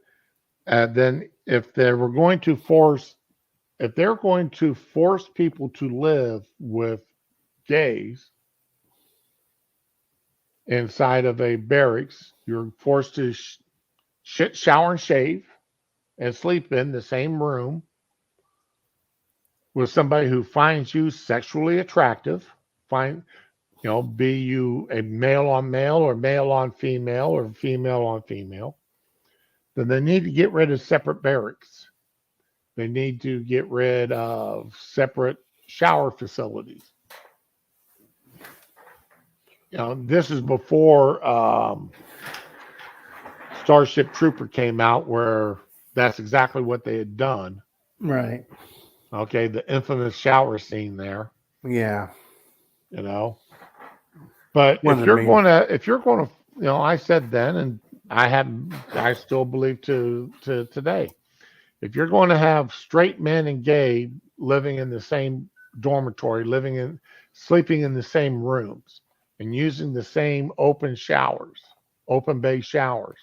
then if they were going to force if they're going to force people to live with gays inside of a barracks, you're forced to shower and shave and sleep in the same room with somebody who finds you sexually attractive, be you a male on male or male on female or female on female, then they need to get rid of separate barracks. They need to get rid of separate shower facilities. This is before Starship Trooper came out, where that's exactly what they had done. Right. Okay, the infamous shower scene there. Yeah. But if you're going to, I said then, and I still believe to today, if you're going to have straight men and gay living in the same dormitory, sleeping in the same rooms, and using the same open bay showers,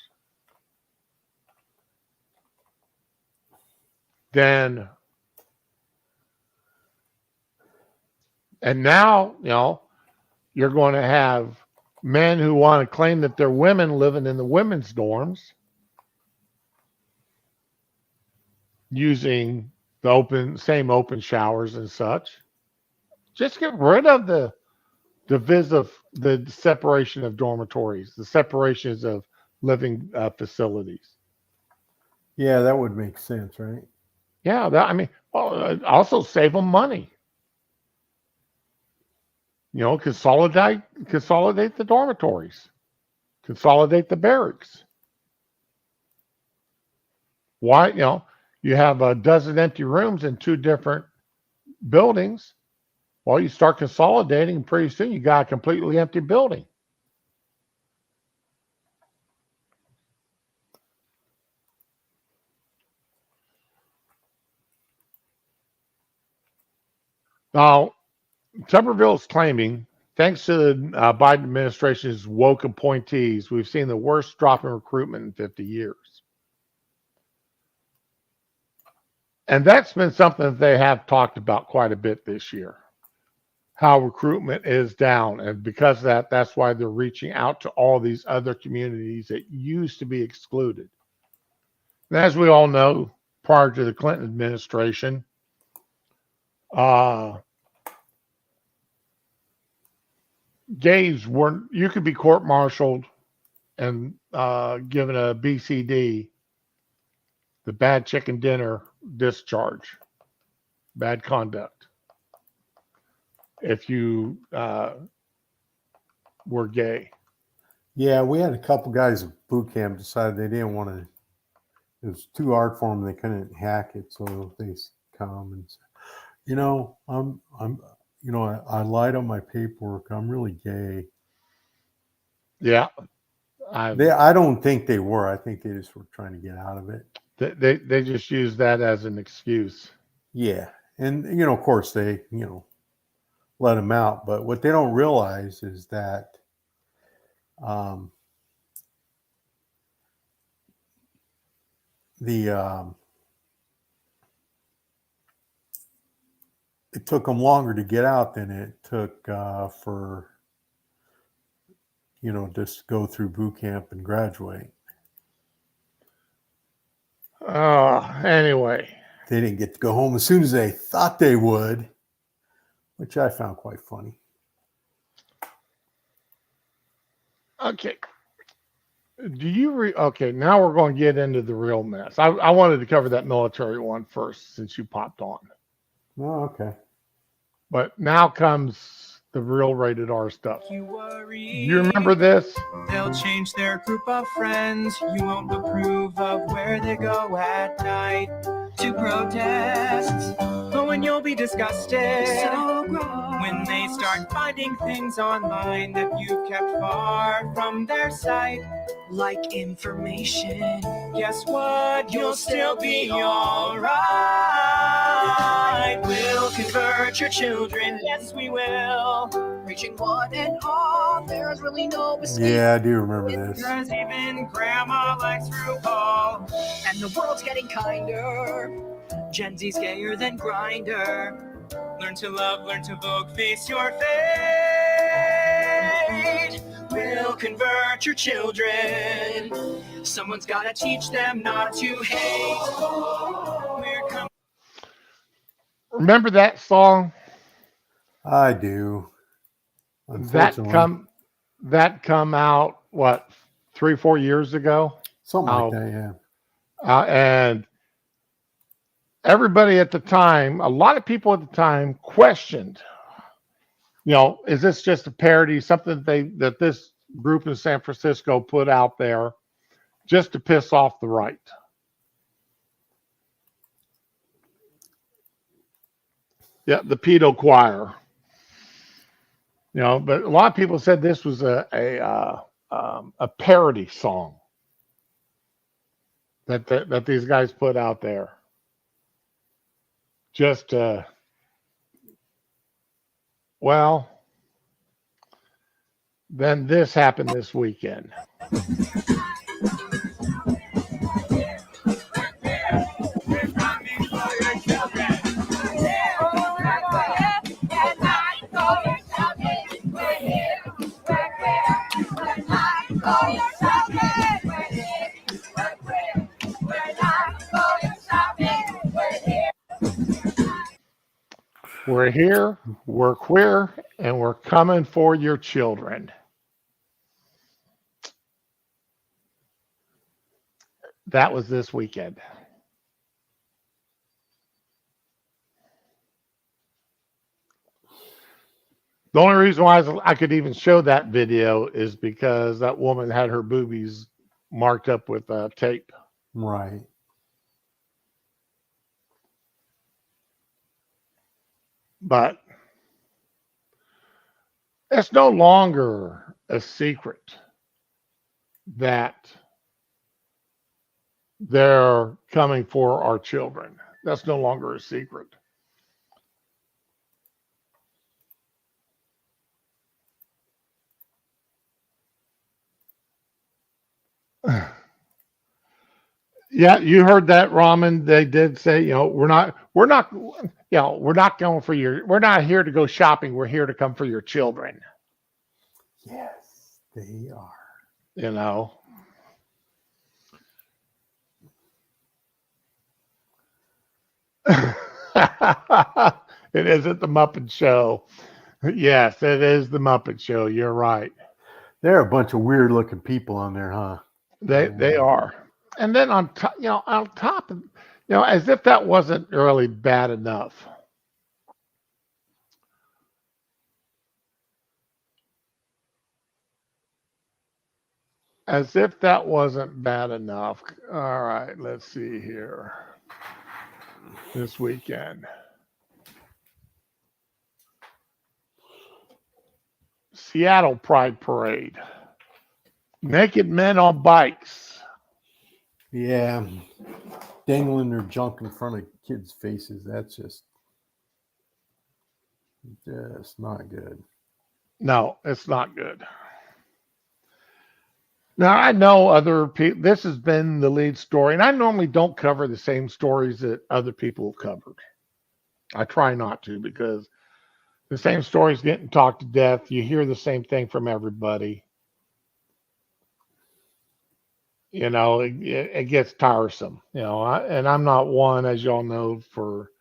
then, and now, you're going to have men who want to claim that they're women living in the women's dorms using the same open showers and such. Just get rid of the the separation of dormitories, the separations of living facilities. Yeah, that would make sense, right? Yeah, I mean, also save them money. Consolidate the dormitories, consolidate the barracks. Why, you have a dozen empty rooms in two different buildings. Well, you start consolidating, and pretty soon you got a completely empty building. Now, Tuberville is claiming, thanks to the Biden administration's woke appointees, we've seen the worst drop in recruitment in 50 years. And that's been something that they have talked about quite a bit this year, how recruitment is down. And because of that, that's why they're reaching out to all these other communities that used to be excluded. And as we all know, prior to the Clinton administration, gays weren't, you could be court-martialed and given a BCD, the bad chicken dinner discharge, bad conduct, if you were gay. Yeah, we had a couple guys at boot camp decided they didn't want to, it was too hard for them, they couldn't hack it, so they come and say, I lied on my paperwork, I'm really gay. Yeah. I don't think they were. I think they just were trying to get out of it. They just use that as an excuse. Yeah. And, of course they, let them out. But what they don't realize is that it took them longer to get out than it took for, just go through boot camp and graduate. Anyway. They didn't get to go home as soon as they thought they would, which I found quite funny. Okay. Okay, now we're going to get into the real mess. I wanted to cover that military one first since you popped on. Oh, okay. But now comes the real rated R stuff. You remember this? They'll change their group of friends. You won't approve of where they go at night to protest. But when you'll be disgusted, so gross, when they start finding things online that you've kept far from their sight, like information, guess what? You'll still be alright. We'll convert your children, yes we will. Reaching one and all, there's really no escape. Yeah, I do remember this. Because even grandma likes RuPaul. And the world's getting kinder. Gen Z's gayer than Grindr. Learn to love, learn to vogue, face your fate. We'll convert your children. Someone's gotta teach them not to hate. Remember that song? I do. That come out, what, 3-4 years ago? Something like that, yeah. And everybody at the time, a lot of people at the time questioned, is this just a parody, something that this group in San Francisco put out there just to piss off the right? Yeah, the pedo choir. But a lot of people said this was a parody song that these guys put out there. Just then this happened this weekend. We're here, we're queer, and we're coming for your children. That was this weekend. The only reason why I could even show that video is because that woman had her boobies marked up with tape. Right. But it's no longer a secret that they're coming for our children. That's no longer a secret. Yeah, you heard that, Ramen. They did say, we're not, we're not going for we're not here to go shopping. We're here to come for your children. Yes, they are. It isn't the Muppet Show. Yes, it is the Muppet Show. You're right. There are a bunch of weird looking people on there, huh? They are. And then on top of, as if that wasn't really bad enough. As if that wasn't bad enough. All right, let's see here. This weekend. Seattle Pride Parade. Naked men on bikes. Yeah. Dangling their junk in front of kids' faces. That's just not good. No, it's not good. Now, I know other people, this has been the lead story, and I normally don't cover the same stories that other people have covered. I try not to, because the same stories getting talked to death. You hear the same thing from everybody. It gets tiresome, and I'm not one, as y'all know, for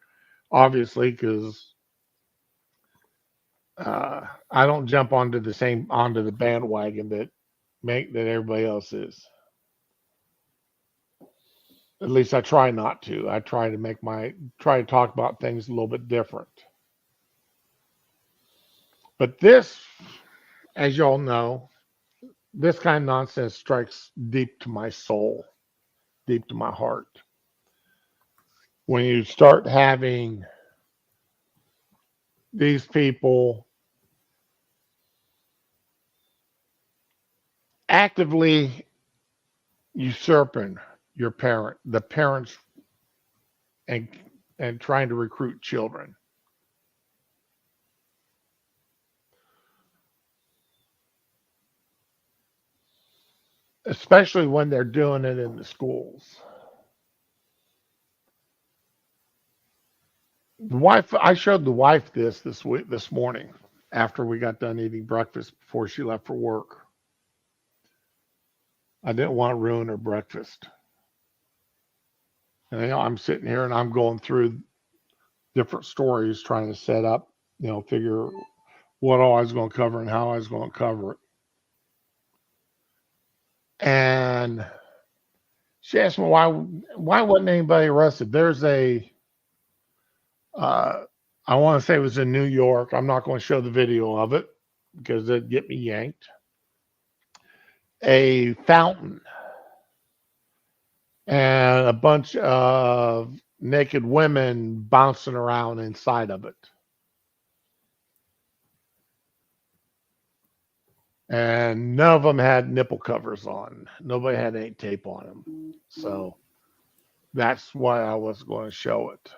obviously, because I don't jump onto the bandwagon that everybody else is. At least I try not to. I try to talk about things a little bit different. But this, as y'all know, this kind of nonsense strikes deep to my soul, deep to my heart. When you start having these people actively usurping the parents, and trying to recruit children. Especially when they're doing it in the schools. I showed the wife this morning after we got done eating breakfast before she left for work. I didn't want to ruin her breakfast. And I'm sitting here and I'm going through different stories, trying to set up, figure what all I was going to cover and how I was going to cover it. And she asked me why wasn't anybody arrested? There's I want to say it was in New York. I'm not going to show the video of it because it'd get me yanked. A fountain and a bunch of naked women bouncing around inside of it. And none of them had nipple covers on. Nobody had any tape on them. So that's why I was going to show it.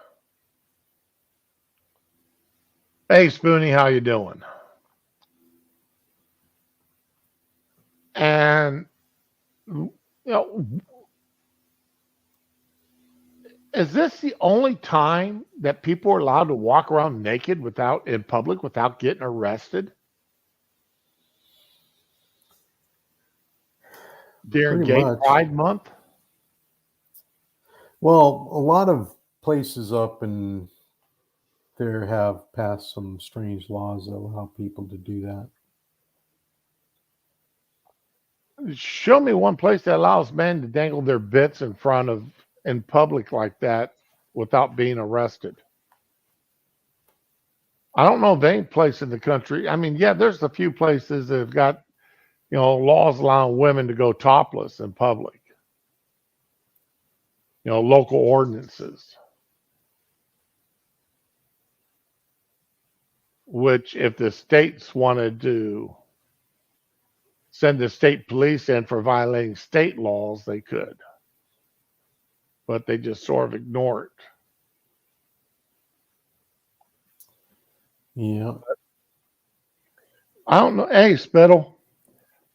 Hey, Spoonie, how you doing? And, is this the only time that people are allowed to walk around naked in public without getting arrested? During Gay Pride Month? Well, a lot of places up in there have passed some strange laws that allow people to do that. Show me one place that allows men to dangle their bits in public like that without being arrested. I don't know of any place in the country. I mean, yeah, there's a few places that have got, laws allowing women to go topless in public. Local ordinances. Which, if the states wanted to send the state police in for violating state laws, they could. But they just sort of ignore it. Yeah. I don't know. Hey, Spittle.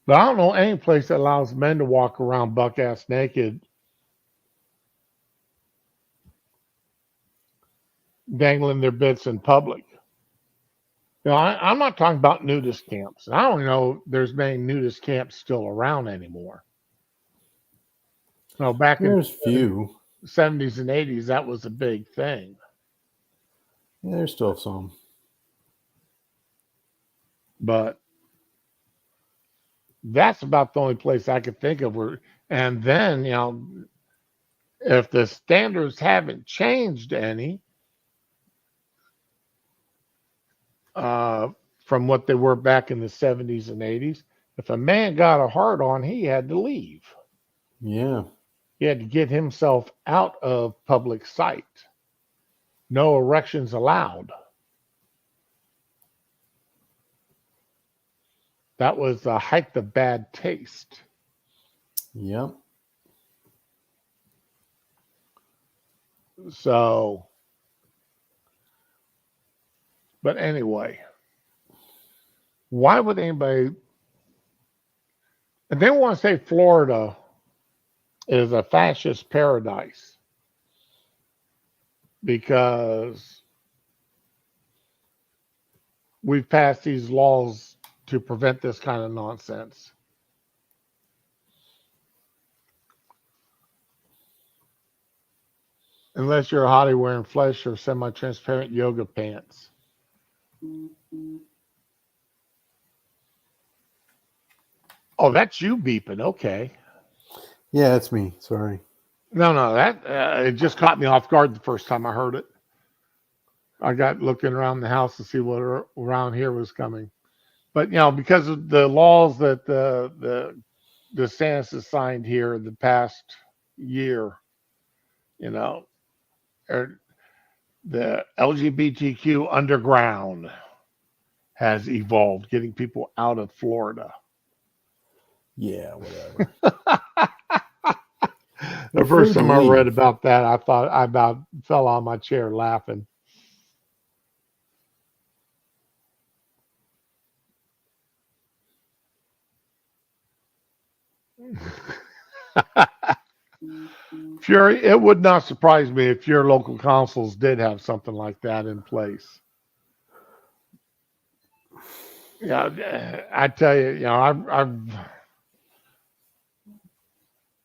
But I don't know any place that allows men to walk around buck-ass naked, dangling their bits in public. I'm not talking about nudist camps. I don't know if there's many nudist camps still around anymore. Back There's in few. the 70s and 80s, that was a big thing. Yeah, there's still some. But that's about the only place I could think of where, and then, if the standards haven't changed any, from what they were back in the 70s and 80s, if a man got a hard on, he had to leave. Yeah. He had to get himself out of public sight. No erections allowed. That was the height of bad taste. Yep. So, but anyway, why would anybody, and they want to say Florida is a fascist paradise because we've passed these laws to prevent this kind of nonsense. Unless you're a hottie wearing flesh or semi-transparent yoga pants. Oh, that's you beeping. Okay. Yeah, it's me. Sorry. No, that it just caught me off guard the first time I heard it. I got looking around the house to see what around here was coming. But, because of the laws that the DeSantis has signed here in the past year, the LGBTQ underground has evolved, getting people out of Florida. Yeah, whatever. The first time I read about that, I thought I about fell on my chair laughing. Fury, it would not surprise me if your local councils did have something like that in place. Yeah, I tell you,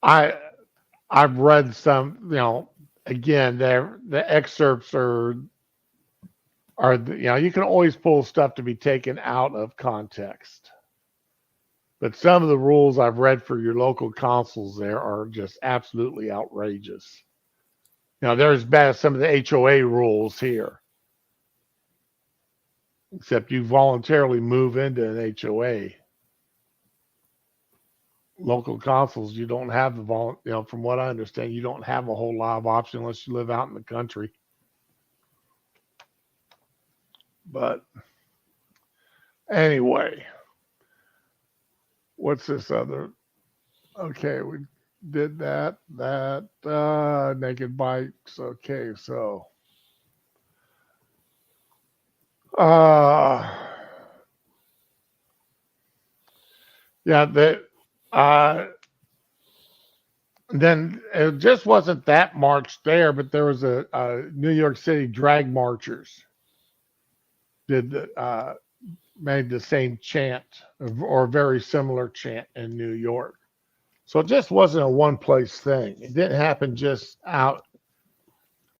I've read some, again, the excerpts are you can always pull stuff to be taken out of context. But some of the rules I've read for your local councils there are just absolutely outrageous. They're as bad as some of the HOA rules here. Except you voluntarily move into an HOA. Local councils, you don't have from what I understand, you don't have a whole lot of options unless you live out in the country. But anyway, what's this other? Okay, we did that naked bikes. Okay, so yeah, then it just wasn't that march there, but there was a New York City drag marchers made the same chant or very similar chant in New York. So it just wasn't a one place thing. It didn't happen just out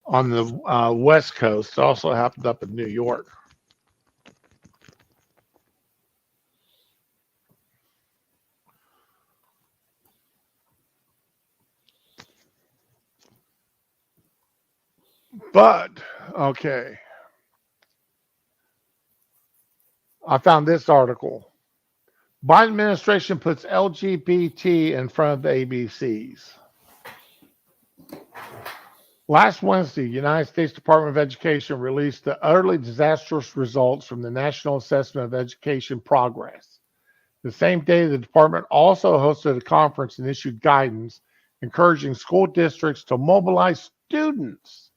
on the West Coast. It also happened up in New York. But, okay. I found this article. Biden administration puts LGBT in front of the ABCs. Last Wednesday, the United States Department of Education released the utterly disastrous results from the National Assessment of Education Progress. The same day, the department also hosted a conference and issued guidance encouraging school districts to mobilize students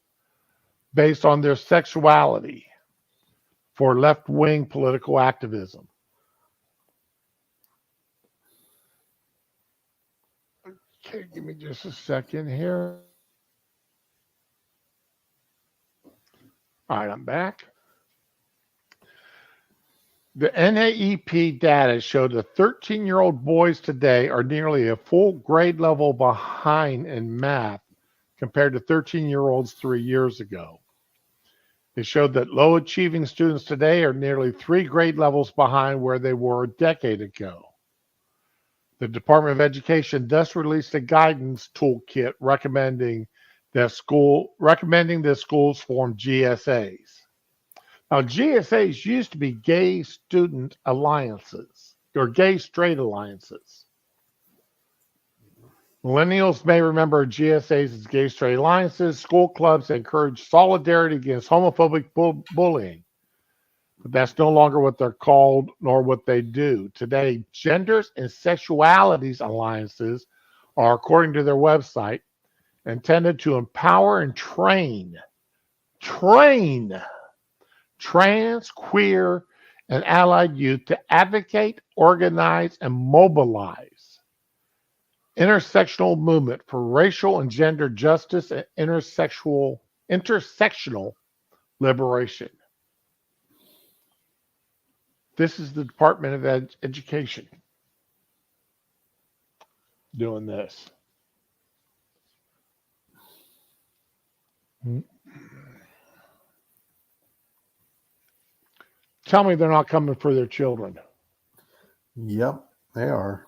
based on their sexuality for left-wing political activism. Okay, give me just a second here. All right, I'm back. The NAEP data showed that 13-year-old boys today are nearly a full grade level behind in math compared to 13-year-olds 3 years ago. It showed that low-achieving students today are nearly 3 grade levels behind where they were a decade ago. The Department of Education thus released a guidance toolkit recommending that schools form GSAs. Now, GSAs used to be gay student alliances or gay straight alliances. Millennials may remember GSAs as gay straight alliances, school clubs that encourage solidarity against homophobic bullying. But that's no longer what they're called nor what they do. Today, genders and sexualities alliances are, according to their website, intended to empower and train trans, queer, and allied youth to advocate, organize, and mobilize intersectional movement for racial and gender justice and intersectional liberation. This is the Department of Education doing this. Tell me they're not coming for their children. Yep, they are.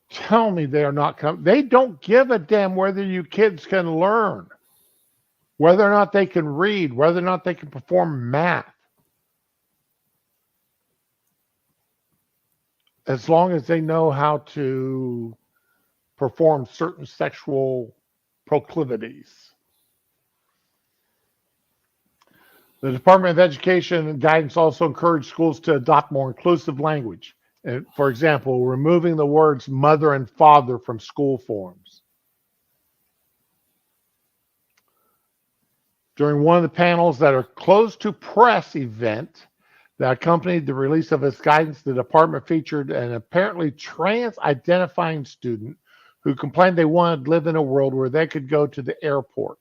Tell me they are not coming. They don't give a damn whether you kids can learn, whether or not they can read, whether or not they can perform math. As long as they know how to perform certain sexual proclivities. The Department of Education and guidance also encourage schools to adopt more inclusive language. And, for example, removing the words mother and father from school forms. During one of the panels that are closed to press event that accompanied the release of its guidance, the department featured an apparently trans-identifying student who complained they wanted to live in a world where they could go to the airport.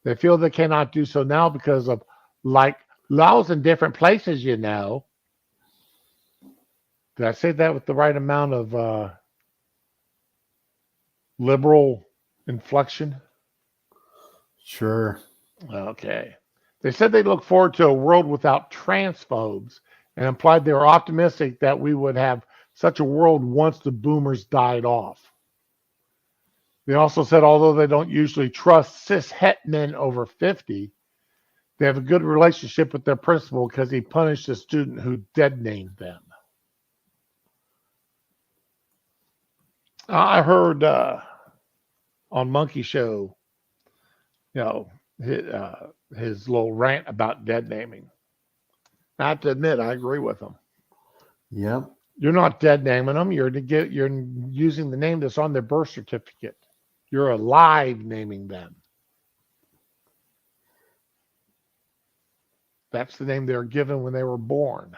They feel they cannot do so now because of laws in different places, you know. Did I say that with the right amount of liberal inflection? Sure. Okay. They said they look forward to a world without transphobes and implied they were optimistic that we would have such a world once the boomers died off. They also said although they don't usually trust cis-het men over 50, they have a good relationship with their principal because he punished a student who dead-named them. I heard on Monkey Show, his little rant about dead naming. I have to admit, I agree with him. Yep. You're not dead naming them. You're using the name that's on their birth certificate. You're alive naming them. That's the name they were given when they were born.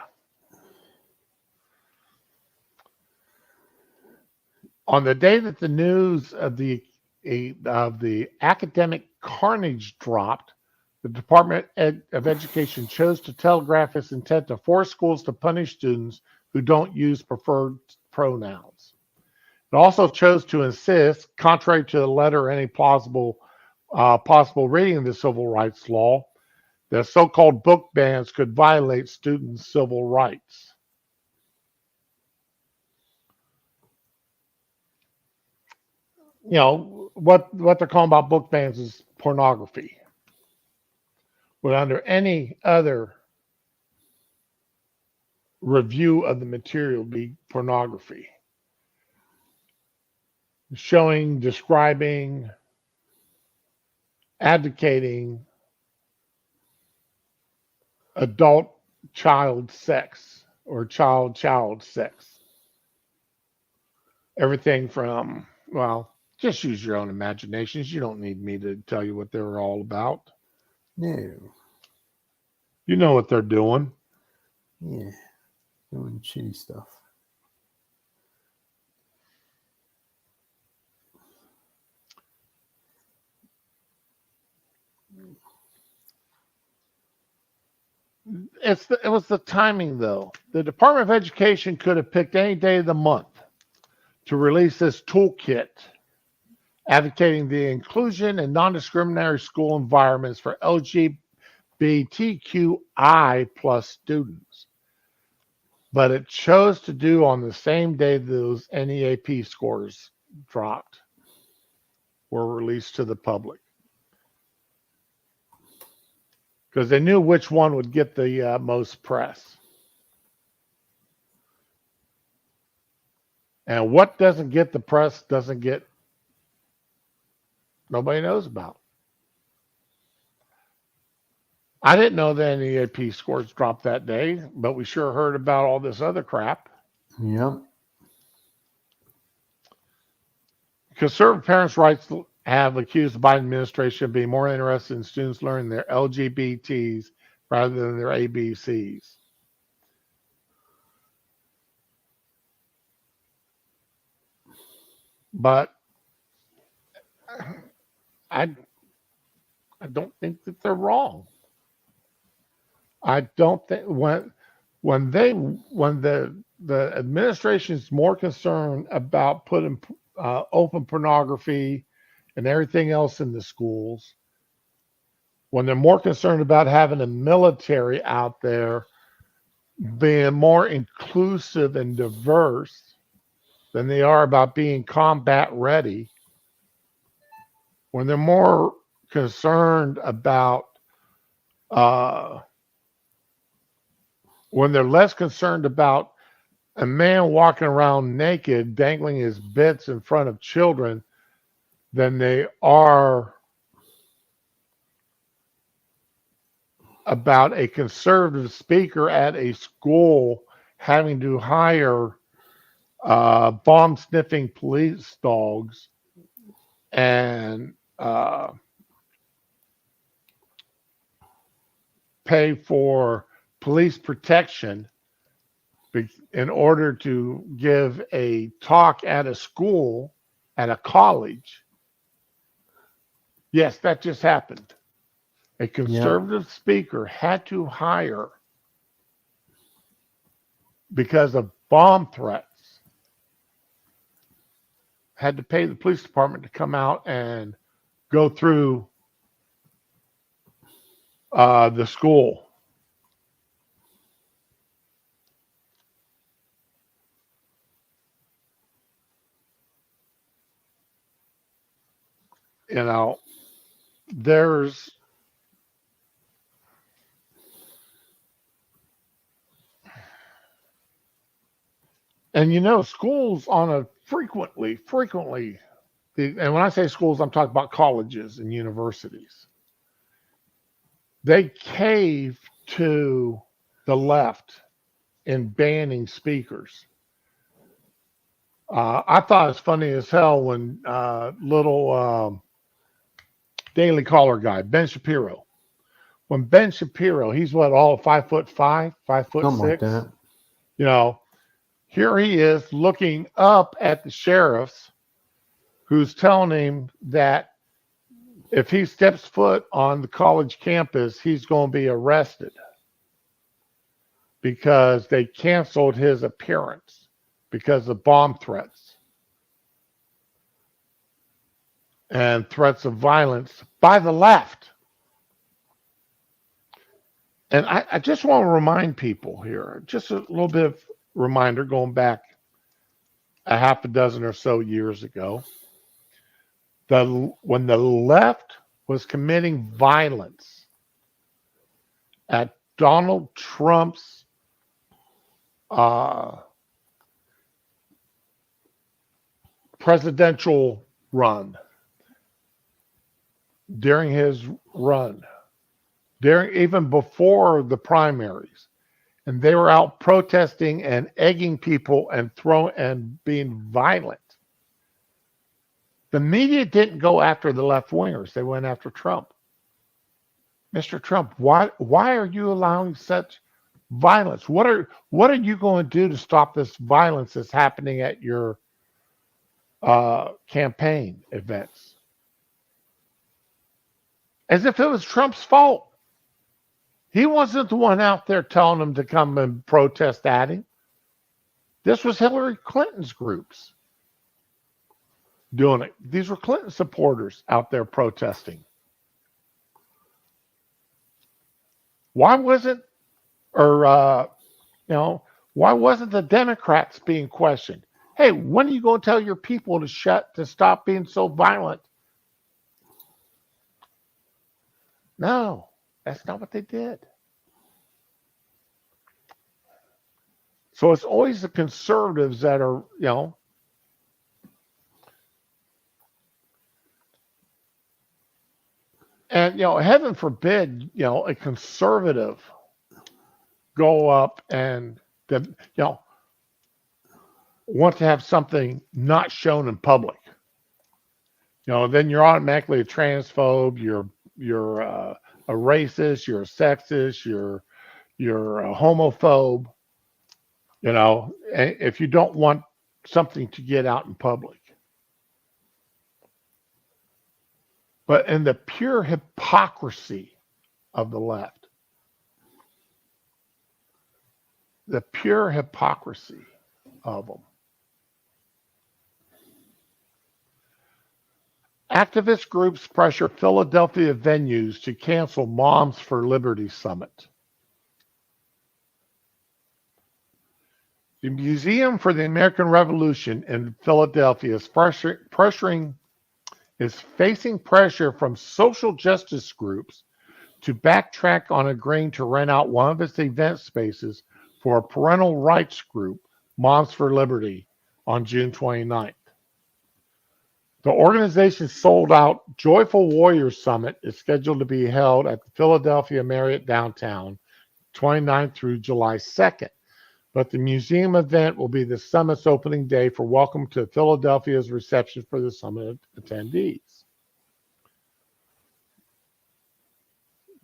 On the day that the news of the academic carnage dropped, the Department of Education chose to telegraph its intent to force schools to punish students who don't use preferred pronouns. It also chose to insist, contrary to the letter or any plausible possible reading of the civil rights law that so-called book bans could violate students' civil rights. You know, what they're calling about book bans is pornography. But under any other review of the material be pornography. Showing, describing, advocating adult child sex or child sex. Everything from, well, just use your own imaginations. You don't need me to tell you what they're all about. No. You know what they're doing. Yeah. Doing shitty stuff. It was the timing, though. The Department of Education could have picked any day of the month to release this toolkit advocating the inclusion and non-discriminatory school environments for LGBTQI plus students. But it chose to do on the same day those NEAP scores dropped, were released to the public. Because they knew which one would get the most press. And what doesn't get the press doesn't get, nobody knows about. I didn't know the NEAP scores dropped that day, but we sure heard about all this other crap. Yep. Conservative parents' rights have accused the Biden administration of being more interested in students learning their LGBTs rather than their ABCs. But I don't think that they're wrong. I don't think when the administration is more concerned about putting open pornography and everything else in the schools, when they're more concerned about having a military out there being more inclusive and diverse than they are about being combat ready, when they're more concerned about when they're less concerned about a man walking around naked, dangling his bits in front of children, than they are about a conservative speaker at a school having to hire bomb-sniffing police dogs and pay for police protection in order to give a talk at a school, at a college. Yes, that just happened. A conservative speaker had to hire, because of bomb threats, had to pay the police department to come out and go through the school. You know, there's and you know, schools on a frequently, and when I say schools, I'm talking about colleges and universities. They cave to the left in banning speakers. I thought it was funny as hell when little Daily Caller guy, Ben Shapiro. When Ben Shapiro, he's what, all 5'5", 5'6", Something like that. You know, here he is looking up at the sheriffs who's telling him that if he steps foot on the college campus, he's going to be arrested because they canceled his appearance because of bomb threats. and threats of violence by the left. And I just want to remind people here, just a little bit of reminder going back a half a dozen or so years ago, when the left was committing violence at Donald Trump's presidential run, during his run, even before the primaries, and they were out protesting and egging people and being violent. The media didn't go after the left wingers; they went after Trump. Mr. Trump, why are you allowing such violence? What are you going to do to stop this violence that's happening at your campaign events? As if it was Trump's fault. He wasn't the one out there telling them to come and protest at him. This was Hillary Clinton's groups doing it. These were Clinton supporters out there protesting. Why wasn't the Democrats being questioned? Hey, when are you going to tell your people to stop being so violent? No, that's not what they did. So it's always the conservatives that are, and heaven forbid, a conservative go up and want to have something not shown in public. Then you're automatically a transphobe. You're a racist. You're a sexist. You're a homophobe. If you don't want something to get out in public. But in the pure hypocrisy of the left, the pure hypocrisy of them. Activist groups pressure Philadelphia venues to cancel Moms for Liberty Summit. The Museum for the American Revolution in Philadelphia is facing pressure from social justice groups to backtrack on agreeing to rent out one of its event spaces for a parental rights group, Moms for Liberty, on June 29th. The organization's sold-out Joyful Warriors Summit is scheduled to be held at the Philadelphia Marriott downtown, 29th through July 2nd. But the museum event will be the summit's opening day for Welcome to Philadelphia's reception for the summit attendees.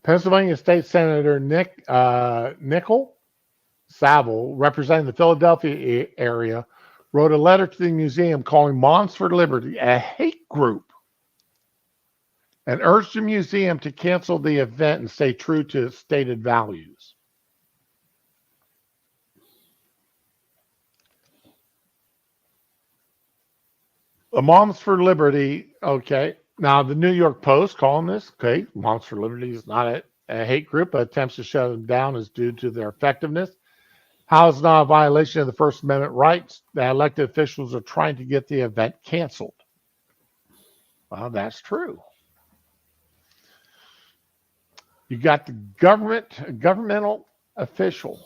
Pennsylvania State Senator Nicole Saville, representing the Philadelphia area, wrote a letter to the museum calling Moms for Liberty a hate group and urged the museum to cancel the event and stay true to its stated values. The Moms for Liberty, okay. Now, the New York Post calling this, okay, Moms for Liberty is not a hate group, but attempts to shut them down is due to their effectiveness. How is not a violation of the First Amendment rights that elected officials are trying to get the event canceled? Well, that's true. You got the governmental official,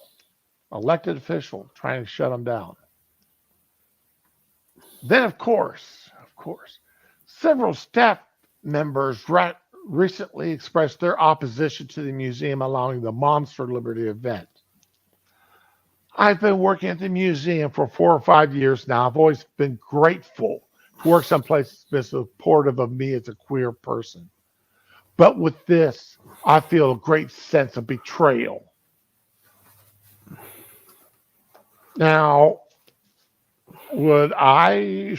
elected official, trying to shut them down. Then, of course, several staff members recently expressed their opposition to the museum allowing the Moms for Liberty event. I've been working at the museum for 4 or 5 years now. I've always been grateful to work someplace that's been supportive of me as a queer person. But with this, I feel a great sense of betrayal. Now, should I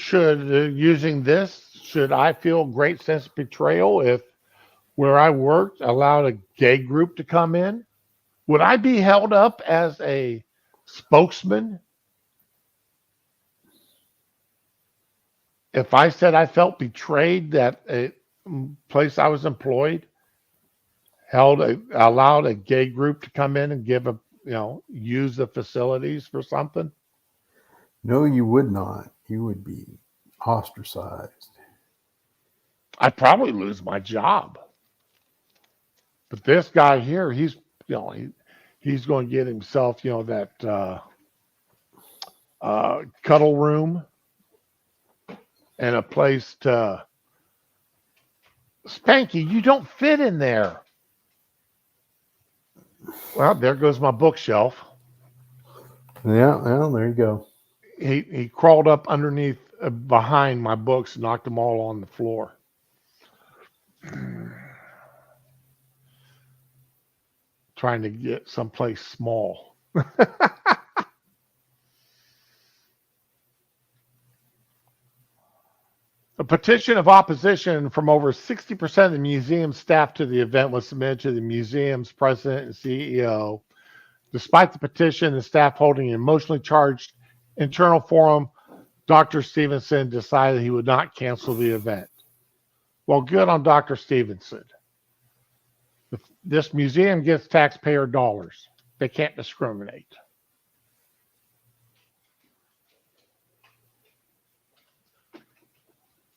feel a great sense of betrayal if where I worked allowed a gay group to come in? Would I be held up as a spokesman if I said I felt betrayed that a place I was employed allowed a gay group to come in and use the facilities for something, No, you would not. You would be ostracized. I'd probably lose my job. But this guy here, he's going to get himself, that cuddle room and a place to. Spanky, you don't fit in there. Well, there goes my bookshelf. Yeah, well, there you go. He crawled up underneath, behind my books, and knocked them all on the floor. Trying to get someplace small. A petition of opposition from over 60% of the museum staff to the event was submitted to the museum's president and CEO. Despite the petition, the staff holding an emotionally charged internal forum, Dr. Stevenson decided he would not cancel the event. Well, good on Dr. Stevenson. This museum gets taxpayer dollars. They can't discriminate.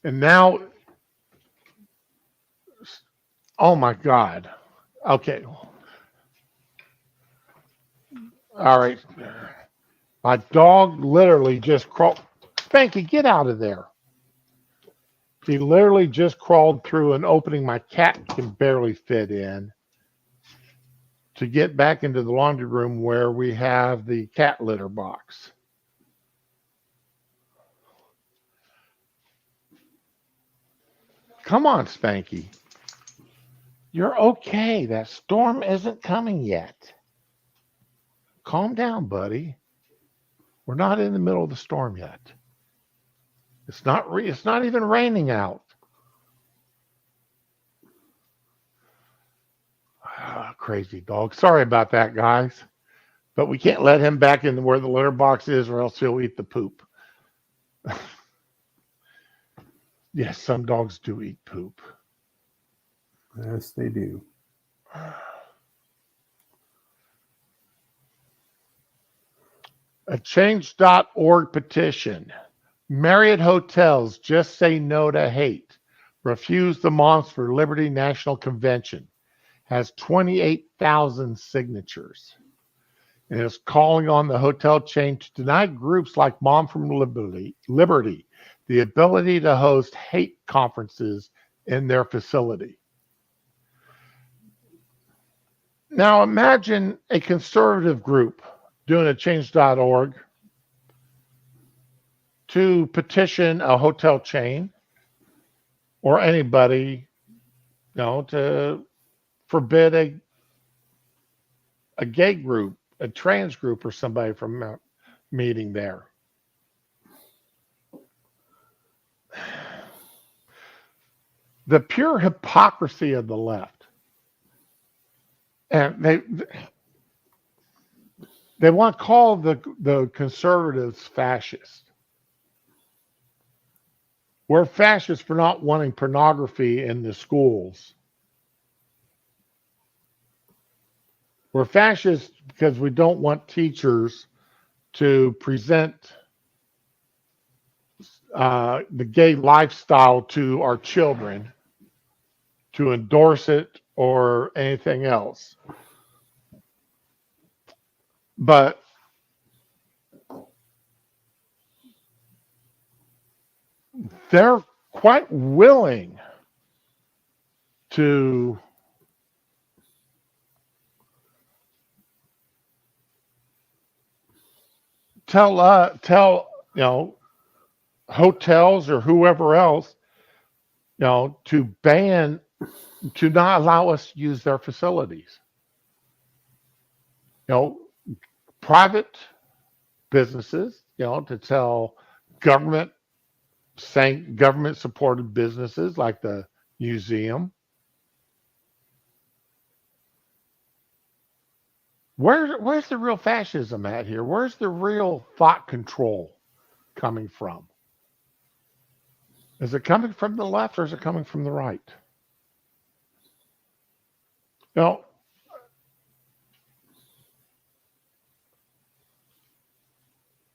And now, oh my God. Okay. All right. My dog literally just crawled. Spanky, get out of there. He literally just crawled through an opening my cat can barely fit in to get back into the laundry room where we have the cat litter box. Come on, Spanky. You're okay. That storm isn't coming yet. Calm down, buddy. We're not in the middle of the storm yet. It's not even raining out. Crazy dog. Sorry about that, guys. But we can't let him back in where the litter box is, or else he'll eat the poop. Yes, some dogs do eat poop. Yes, they do. A Change.org petition. Marriott Hotels Just Say No to Hate. Refuse the Moms for Liberty National Convention. Has 28,000 signatures. And is calling on the hotel chain to deny groups like Mom from Liberty the ability to host hate conferences in their facility. Now imagine a conservative group doing a Change.org to petition a hotel chain or anybody, to forbid a gay group, a trans group, or somebody from meeting there. The pure hypocrisy of the left. And they want to call the conservatives fascist. We're fascists for not wanting pornography in the schools. We're fascists because we don't want teachers to present the gay lifestyle to our children, to endorse it or anything else. But they're quite willing to tell hotels or whoever else, to ban, to not allow us to use their facilities. Private businesses, to tell government supported businesses like the museum. Where's the real fascism at here? Where's the real thought control coming from? Is it coming from the left or is it coming from the right? No,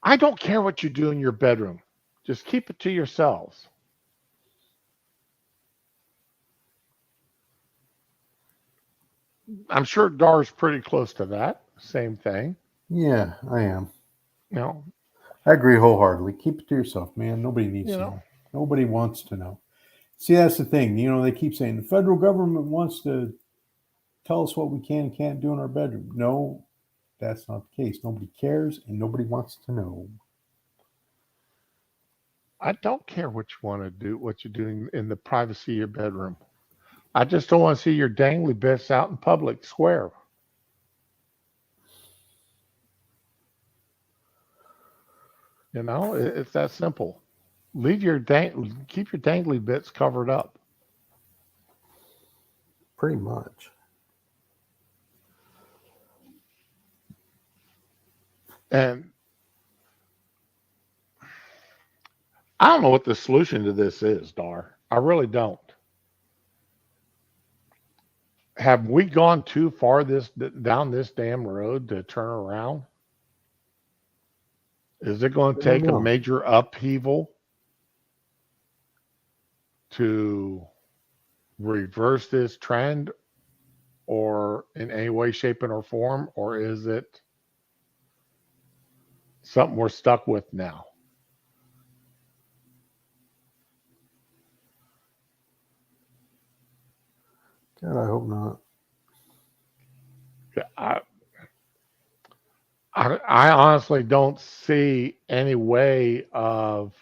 I don't care what you do in your bedroom. Just keep it to yourselves. I'm sure Dar's pretty close to that. Same thing. Yeah, I am. You know, I agree wholeheartedly. Keep it to yourself, man. Nobody needs you to know. know. Nobody wants to know. See, that's the thing. They keep saying the federal government wants to tell us what we can and can't do in our bedroom. No, that's not the case. Nobody cares and nobody wants to know. I don't care what you want to do, what you're doing in the privacy of your bedroom. I just don't want to see your dangly bits out in public square. It's that simple. Keep your dangly bits covered up. Pretty much. And I don't know what the solution to this is, Dar. I really don't. Have we gone too far down this damn road to turn around? Is it going to I don't take a know. major upheaval to reverse this trend, or in any way, shape, or form, or is it something we're stuck with now? God, I hope not. I honestly don't see any way of.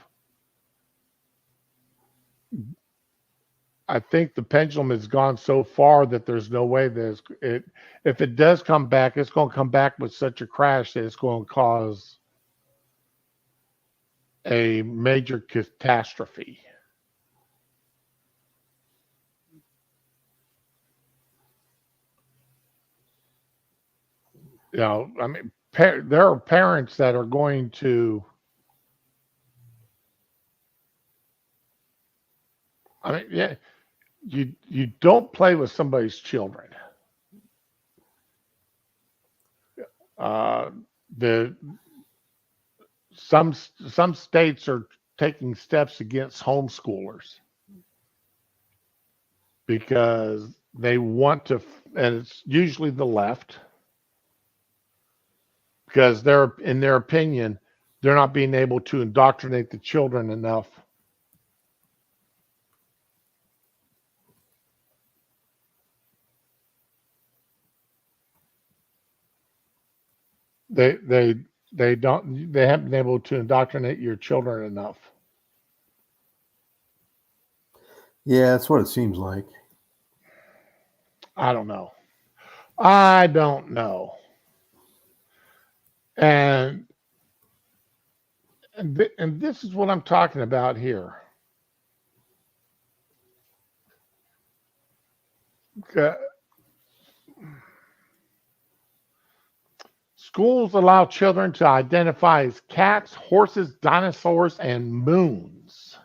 I think the pendulum has gone so far that there's no way that if it does come back, it's going to come back with such a crash that it's going to cause a major catastrophe. I mean, there are parents that are going to. I mean, yeah, you don't play with somebody's children. The some states are taking steps against homeschoolers because they want to, and it's usually the left, because in their opinion, they're not being able to indoctrinate the children enough. They haven't been able to indoctrinate your children enough. Yeah, that's what it seems like. I don't know. And this is what I'm talking about here. Schools allow children to identify as cats, horses, dinosaurs, and moons.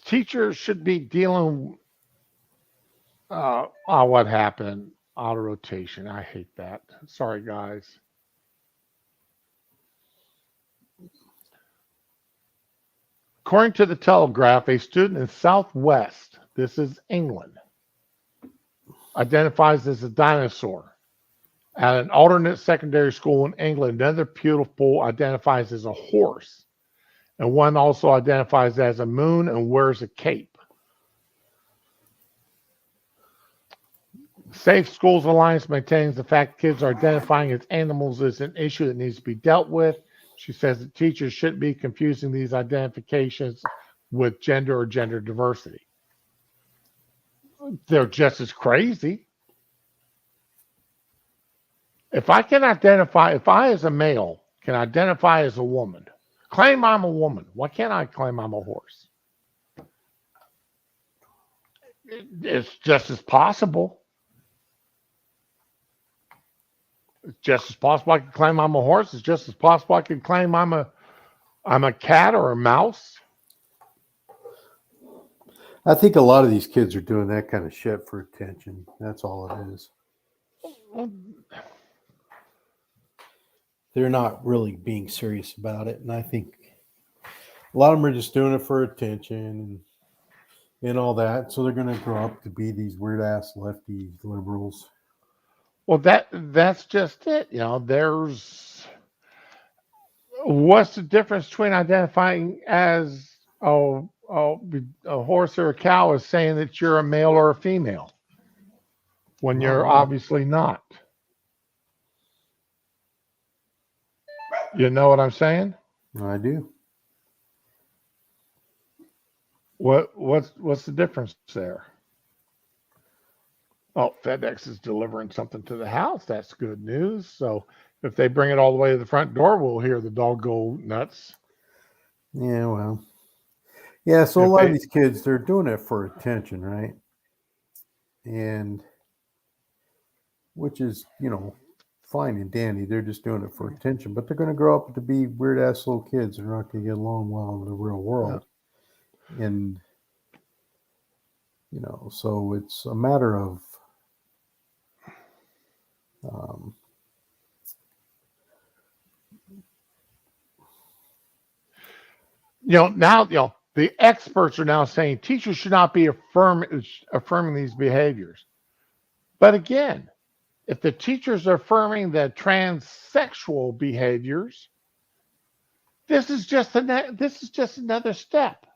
Teachers should be dealing. What happened? Auto rotation. I hate that. Sorry, guys. According to the Telegraph, a student in Southwest, this is England, identifies as a dinosaur. At an alternate secondary school in England, another pupil identifies as a horse, and one also identifies as a moon and wears a cape. Safe Schools Alliance maintains the fact kids are identifying as animals is an issue that needs to be dealt with. She says that teachers shouldn't be confusing these identifications with gender or gender diversity. They're just as crazy. If I as a male can identify as a woman, claim I'm a woman, why can't I claim I'm a horse? It's just as possible. It's just as possible I could claim I'm a horse. It's just as possible I could claim I'm a cat or a mouse. I think a lot of these kids are doing that kind of shit for attention. That's all it is. They're not really being serious about it. And I think a lot of them are just doing it for attention and all that. So they're going to grow up to be these weird ass lefty liberals. Well, that's just it. You know, what's the difference between identifying as a horse or a cow as saying that you're a male or a female when you're obviously not? You know what I'm saying? I do. What's the difference there? Oh, FedEx is delivering something to the house. That's good news. So if they bring it all the way to the front door, we'll hear the dog go nuts. Yeah, well. Yeah, so a lot of these kids, they're doing it for attention, right? And which is, you know, fine and dandy. They're just doing it for attention, but they're going to grow up to be weird ass little kids who are not going to get along well in the real world. Yeah. And, you know, so it's a matter of, the experts are now saying teachers should not be affirming these behaviors. But again, if the teachers are affirming the transsexual behaviors, this is just another step.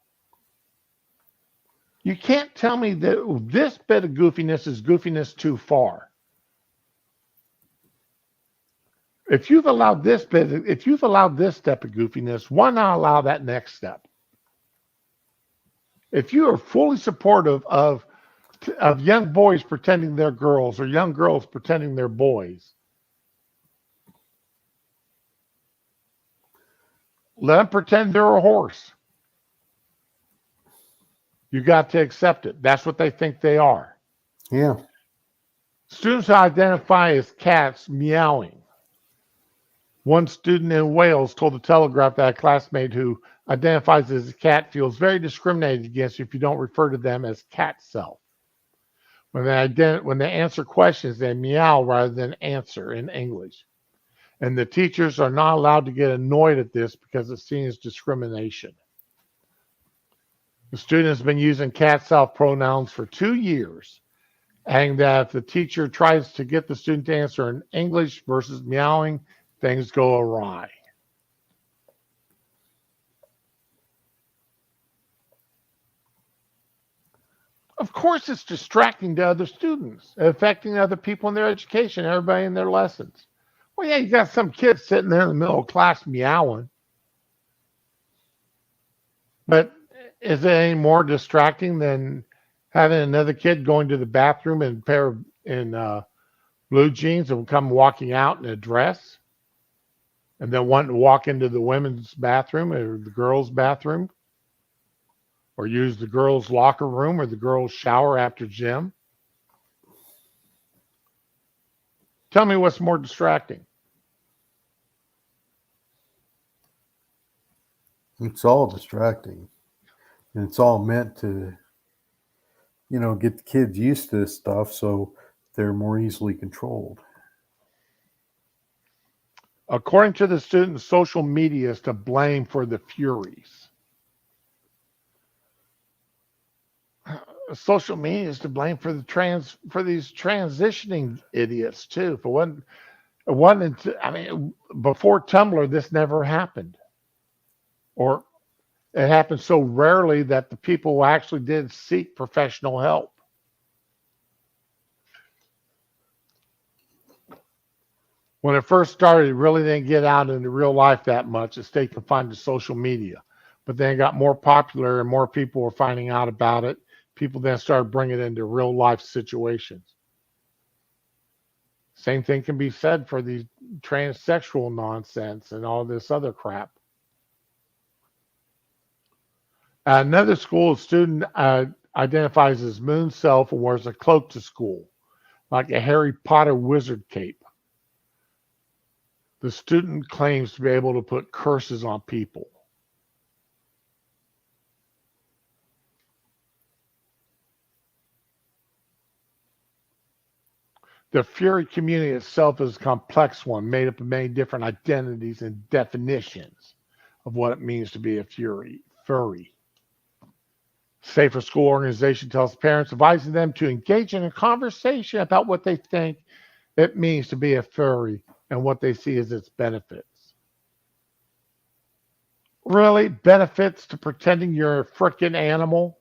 You can't tell me that this bit of goofiness is goofiness too far. If you've allowed this step of goofiness, why not allow that next step? If you are fully supportive of young boys pretending they're girls or young girls pretending they're boys, let them pretend they're a horse. You got to accept it. That's what they think they are. Yeah. Students who identify as cats meowing. One student in Wales told the Telegraph that a classmate who identifies as a cat feels very discriminated against if you don't refer to them as cat self. When they answer questions, they meow rather than answer in English. And the teachers are not allowed to get annoyed at this because it's seen as discrimination. The student has been using cat self pronouns for 2 years, adding that if the teacher tries to get the student to answer in English versus meowing, things go awry. Of course, it's distracting to other students, affecting other people in their education, everybody in their lessons. Well, yeah, you got some kids sitting there in the middle of class meowing. But is it any more distracting than having another kid going to the bathroom in a pair of blue jeans and come walking out in a dress? And then wanting to walk into the women's bathroom or the girls' bathroom? Or use the girls' locker room or the girls' shower after gym? Tell me what's more distracting. It's all distracting. And it's all meant to, get the kids used to this stuff so they're more easily controlled. According to the students, social media is to blame for the furies. Social media is to blame for these transitioning idiots too. Before Tumblr, this never happened, or it happened so rarely that the people who actually did seek professional help. When it first started, it really didn't get out into real life that much. It stayed confined to social media, but then it got more popular and more people were finding out about it. People then started bringing it into real life situations. Same thing can be said for the transsexual nonsense and all this other crap. Another school student identifies as moon self and wears a cloak to school, like a Harry Potter wizard cape. The student claims to be able to put curses on people. The furry community itself is a complex one, made up of many different identities and definitions of what it means to be a furry. Safer School organization tells parents, advising them to engage in a conversation about what they think it means to be a furry and what they see as its benefits. Really? Benefits to pretending you're a frickin' animal?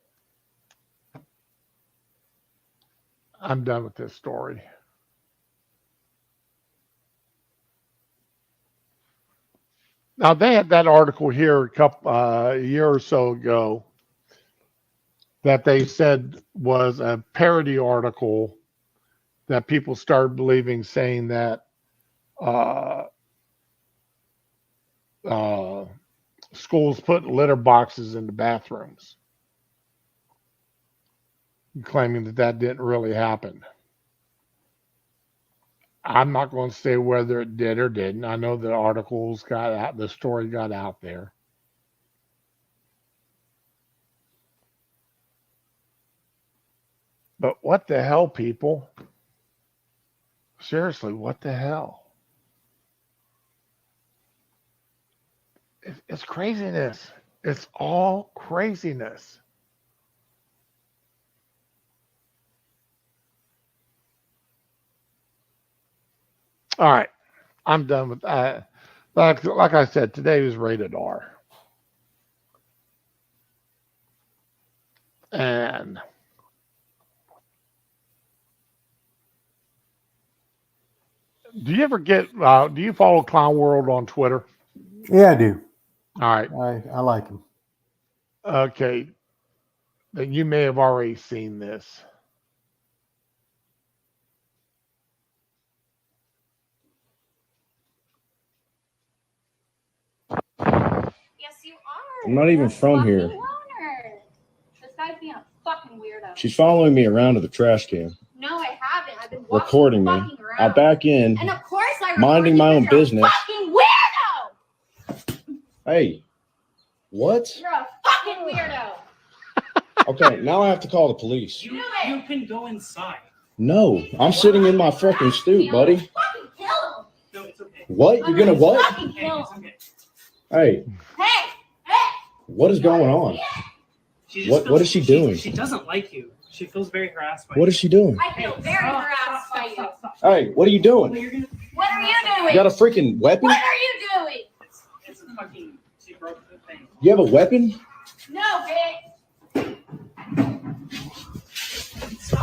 I'm done with this story. Now, they had that article here a year or so ago that they said was a parody article that people started believing, saying that schools put litter boxes in the bathrooms, claiming that that didn't really happen. I'm not going to say whether it did or didn't. I know the articles got out, the story got out there. But what the hell, people? Seriously, what the hell? It's craziness. It's all craziness. All right, I'm done with that. Like I said, today was rated R. And do you ever do you follow Clown World on Twitter? Yeah, I do. All right. I like him. Okay. Then you may have already seen this. Yes, you are. I'm not even You're a from fucking here. loner. This guy's being a fucking weirdo. She's following me around to the trash can, No, I haven't. I've been walking recording me. fucking around. I'll back in, And of course I minding my own business. Fucking weirdo. Hey, what? You're a fucking weirdo. Okay, now I have to call the police. Do it. You can go inside. No, I'm sitting in my fucking stoop, buddy. Fucking kill him. No, it's okay. What? You're gonna what? Fucking Okay, kill it's him. okay. Hey, Hey. what is going on? She just What feels- is she doing? She doesn't like you. She feels very harassed by What you. is she doing? I feel very harassed by you. Hey, what are you Well, doing? you're gonna, What are you You doing? got a freaking weapon? What are you doing? it's a fucking. She broke the thing. You have a weapon? No, bitch.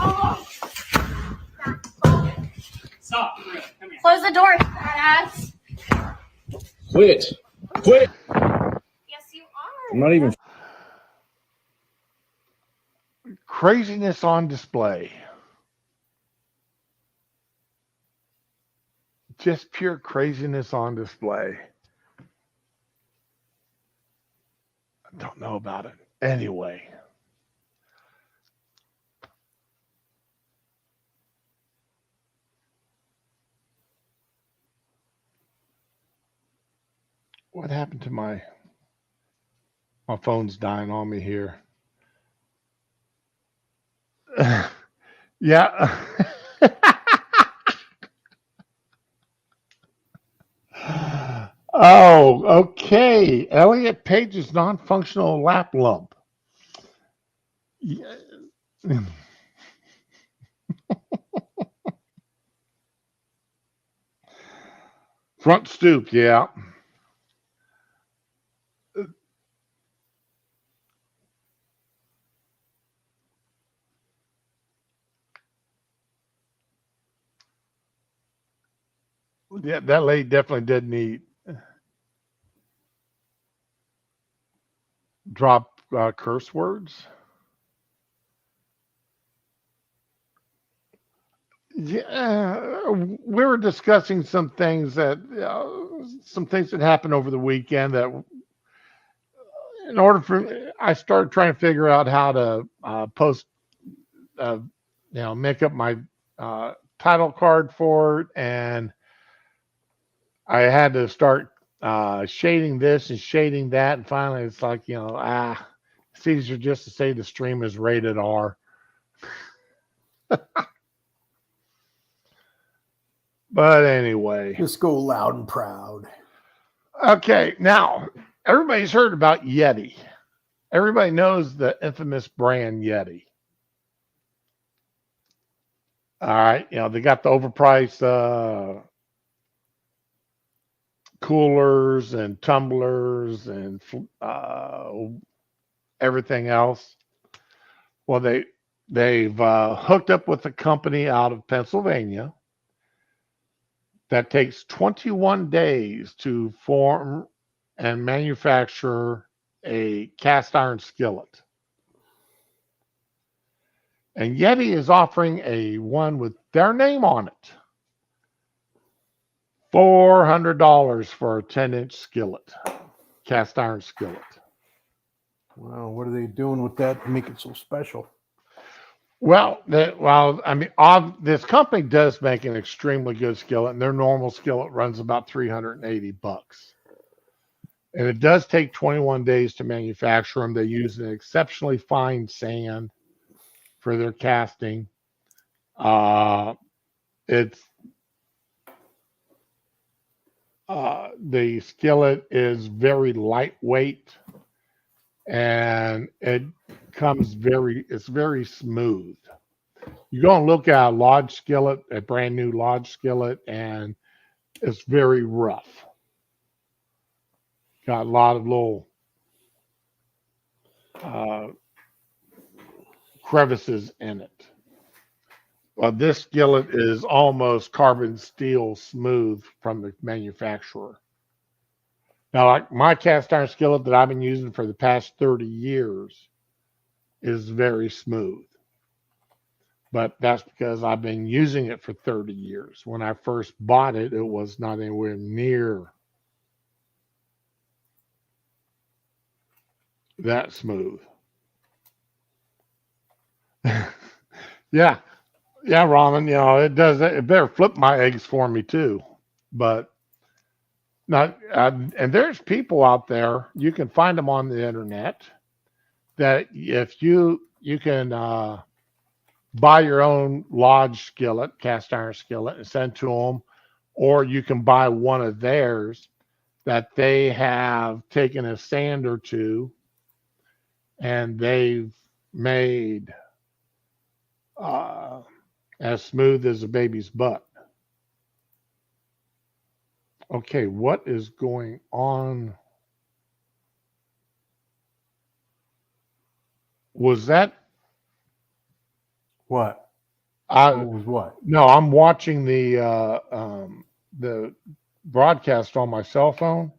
Oh. Stop. Come here. Come here. Close the door, ass. Quit. Quit. Yes, you are. I'm not even. Craziness on display. Just pure craziness on display. I don't know about it. Anyway. What happened to my phone's dying on me here. Yeah. Oh, okay. Elliot Page's non-functional lap lump. Yeah. Front stoop, yeah. Yeah, that lady definitely did need drop curse words. Yeah, we were discussing some things that happened over the weekend that, in order for, I started trying to figure out how to post, make up my title card for it, and I had to start shading this and shading that, and finally it's like, it's easier just to say the stream is rated R. But anyway, Just go loud and proud. okay, now everybody's heard about Yeti. Everybody knows the infamous brand Yeti. All right, they got the overpriced coolers and tumblers and everything else. Well, they've hooked up with a company out of Pennsylvania that takes 21 days to form and manufacture a cast iron skillet. And Yeti is offering a one with their name on it. $400 for a 10-inch skillet, cast iron skillet. Wow, what are they doing with that to make it so special? Well, this company does make an extremely good skillet, and their normal skillet runs about $380. And it does take 21 days to manufacture them. They use an exceptionally fine sand for their casting. The skillet is very lightweight, and it's very smooth. You go and look at a lodge skillet, a brand new lodge skillet, and it's very rough. Got a lot of little crevices in it. Well, this skillet is almost carbon steel smooth from the manufacturer. Now, like my cast iron skillet that I've been using for the past 30 years is very smooth. But that's because I've been using it for 30 years. When I first bought it, it was not anywhere near that smooth. Yeah, Ramen, it does. It better flip my eggs for me too. But not, and there's people out there, you can find them on the internet, that if you can buy your own lodge skillet, cast iron skillet, and send to them, or you can buy one of theirs that they have taken a sand or two and they've made as smooth as a baby's butt. Okay, what is going on? Was that What? I? What was what? No, I'm watching the broadcast on my cell phone,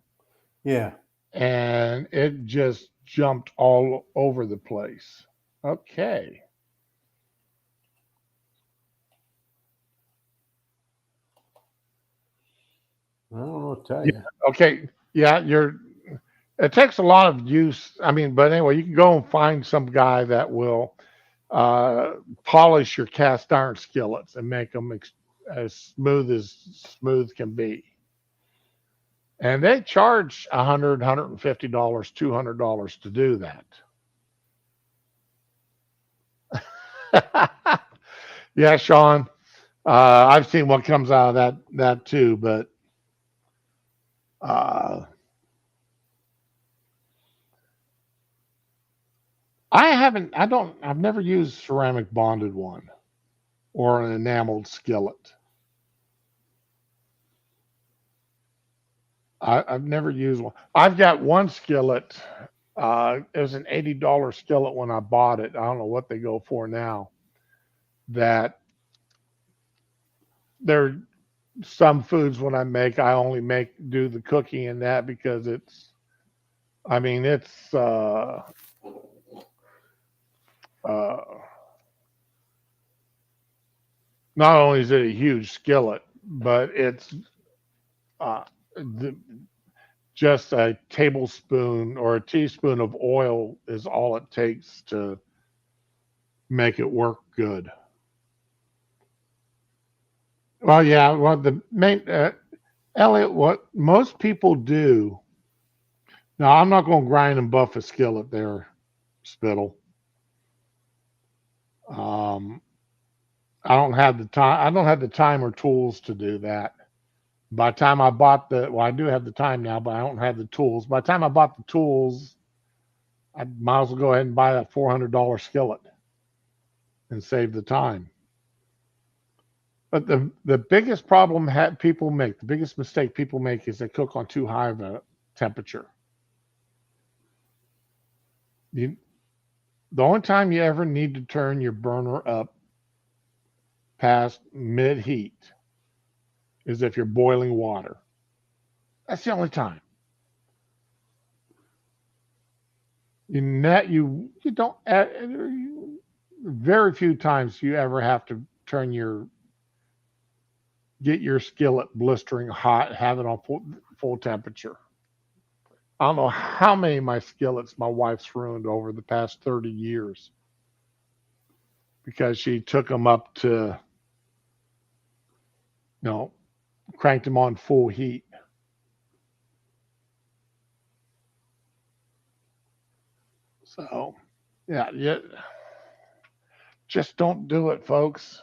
Yeah. and it just jumped all over the place. Okay. I don't know what to tell you. Okay. Yeah, it takes a lot of use. But anyway, you can go and find some guy that will polish your cast iron skillets and make them as smooth can be. And they charge $100, $150, $200 to do that. Yeah, Sean. I've seen what comes out of that too, but I've never used ceramic bonded one or an enameled skillet. I've never used one. I've got one skillet. It was an $80 skillet when I bought it. I don't know what they go for now. That there are some foods when I only do the cooking in that because it's not only is it a huge skillet, but it's just a tablespoon or a teaspoon of oil is all it takes to make it work good. Well, yeah. Well, the Elliot, what most people do now, I'm not going to grind and buff a skillet there, Spittle. Um, I don't have the time. I don't have the time or tools to do that. By the time I bought well, I do have the time now, but I don't have the tools. By the time I bought the tools, I might as well go ahead and buy that $400 skillet and save the time. But the biggest problem people make, the biggest mistake people make is they cook on too high of a temperature. The only time you ever need to turn your burner up past mid heat is if you're boiling water. That's the only time. You don't, very few times you ever have to get your skillet blistering hot, have it on full temperature. I don't know how many of my skillets my wife's ruined over the past 30 years because she took them up to, cranked them on full heat. So, yeah, just don't do it, folks.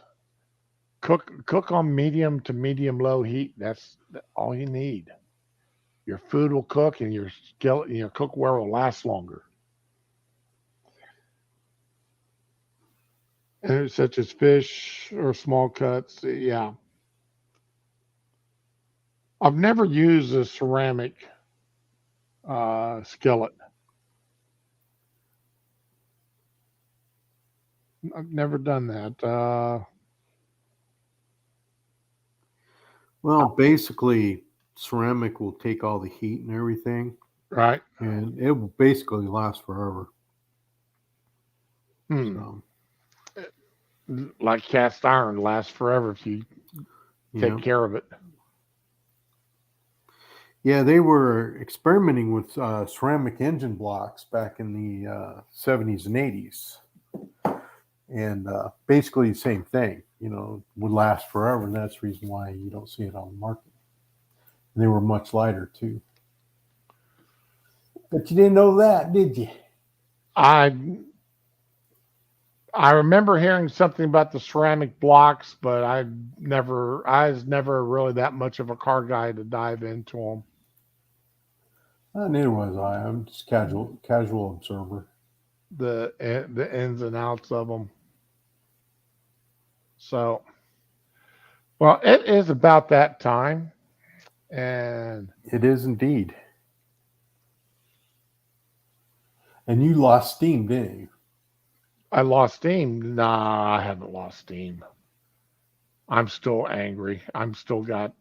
Cook on medium to medium low heat. That's all you need. Your food will cook, and your skillet, your cookware will last longer. And such as fish or small cuts, yeah. I've never used a ceramic skillet. I've never done that. Well, basically, ceramic will take all the heat and everything, Right. and it will basically last forever. So, like cast iron lasts forever if you take care of it. Yeah, they were experimenting with ceramic engine blocks back in the 70s and 80s. And basically the same thing, would last forever. And that's the reason why you don't see it on the market. And they were much lighter too. But you didn't know that, did you? I remember hearing something about the ceramic blocks, but I was never really that much of a car guy to dive into them. Neither was I. I'm just casual observer. The ins and outs of them. So, well, it is about that time, and it is indeed. And you lost steam, didn't you? I lost steam. Nah, I haven't lost steam. I'm still angry. I'm still got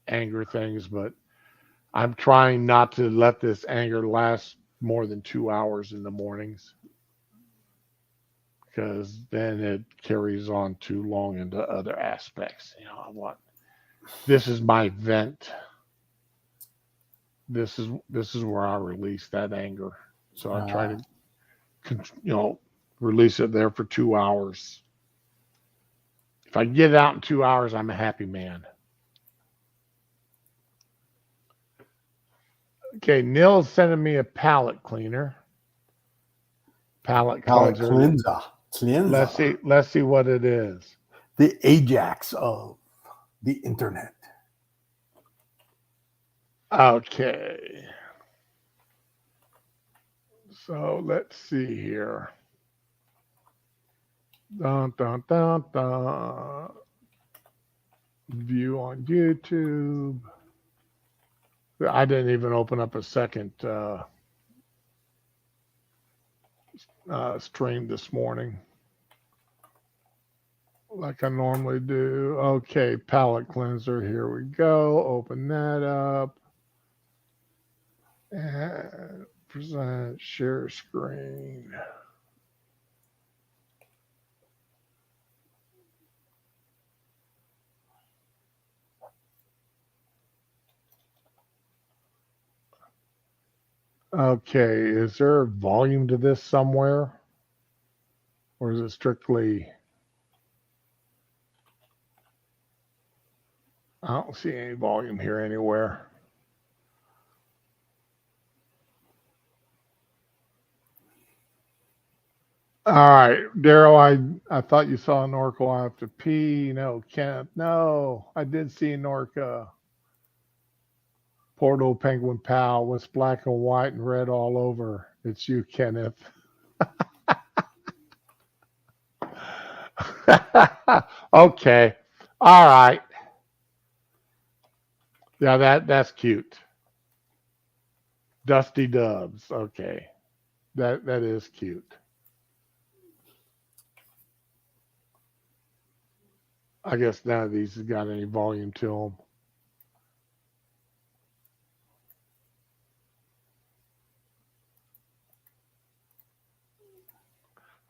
anger things, but I'm trying not to let this anger last more than 2 hours in the mornings, because then it carries on too long into other aspects. This is my vent. This is where I release that anger. So I try to, release it there for 2 hours. If I get it out in 2 hours, I'm a happy man. Okay, Neil's sending me a palette cleaner. Palette cleanser. Let's see what it is. The Ajax of the internet. Okay. So let's see here. Dun, dun, dun, dun. View on YouTube. I didn't even open up a second stream this morning like I normally do. Okay, palette cleanser. Here we go. Open that up. And present, share screen. Okay, is there volume to this somewhere? Or is it strictly... I don't see any volume here anywhere. All right, Daryl, I thought you saw an Oracle. I have to pee. No, Kenneth. No, I did see an Orca. Poor old penguin pal was black and white and red all over. It's you, Kenneth. Okay. All right. Yeah, that's cute. Dusty Dubs. Okay. That is cute. I guess none of these has got any volume to them.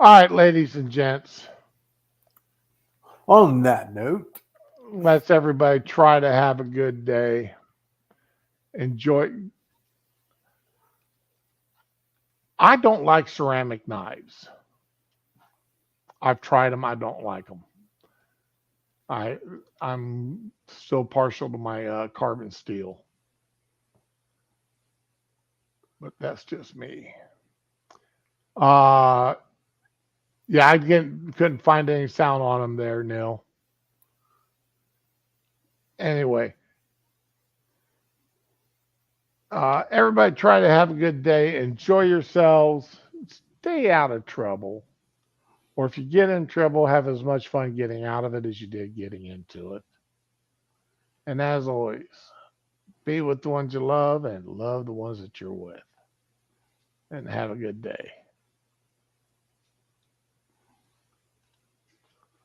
All right, ladies and gents. On that note, Let's everybody try to have a good day. Enjoy. I don't like ceramic knives. I've tried them. I don't like them. I'm still partial to my carbon steel, but that's just me. Yeah, I couldn't find any sound on them there, Neil. Anyway, everybody try to have a good day. Enjoy yourselves. Stay out of trouble. Or if you get in trouble, have as much fun getting out of it as you did getting into it. And as always, be with the ones you love and love the ones that you're with. And have a good day.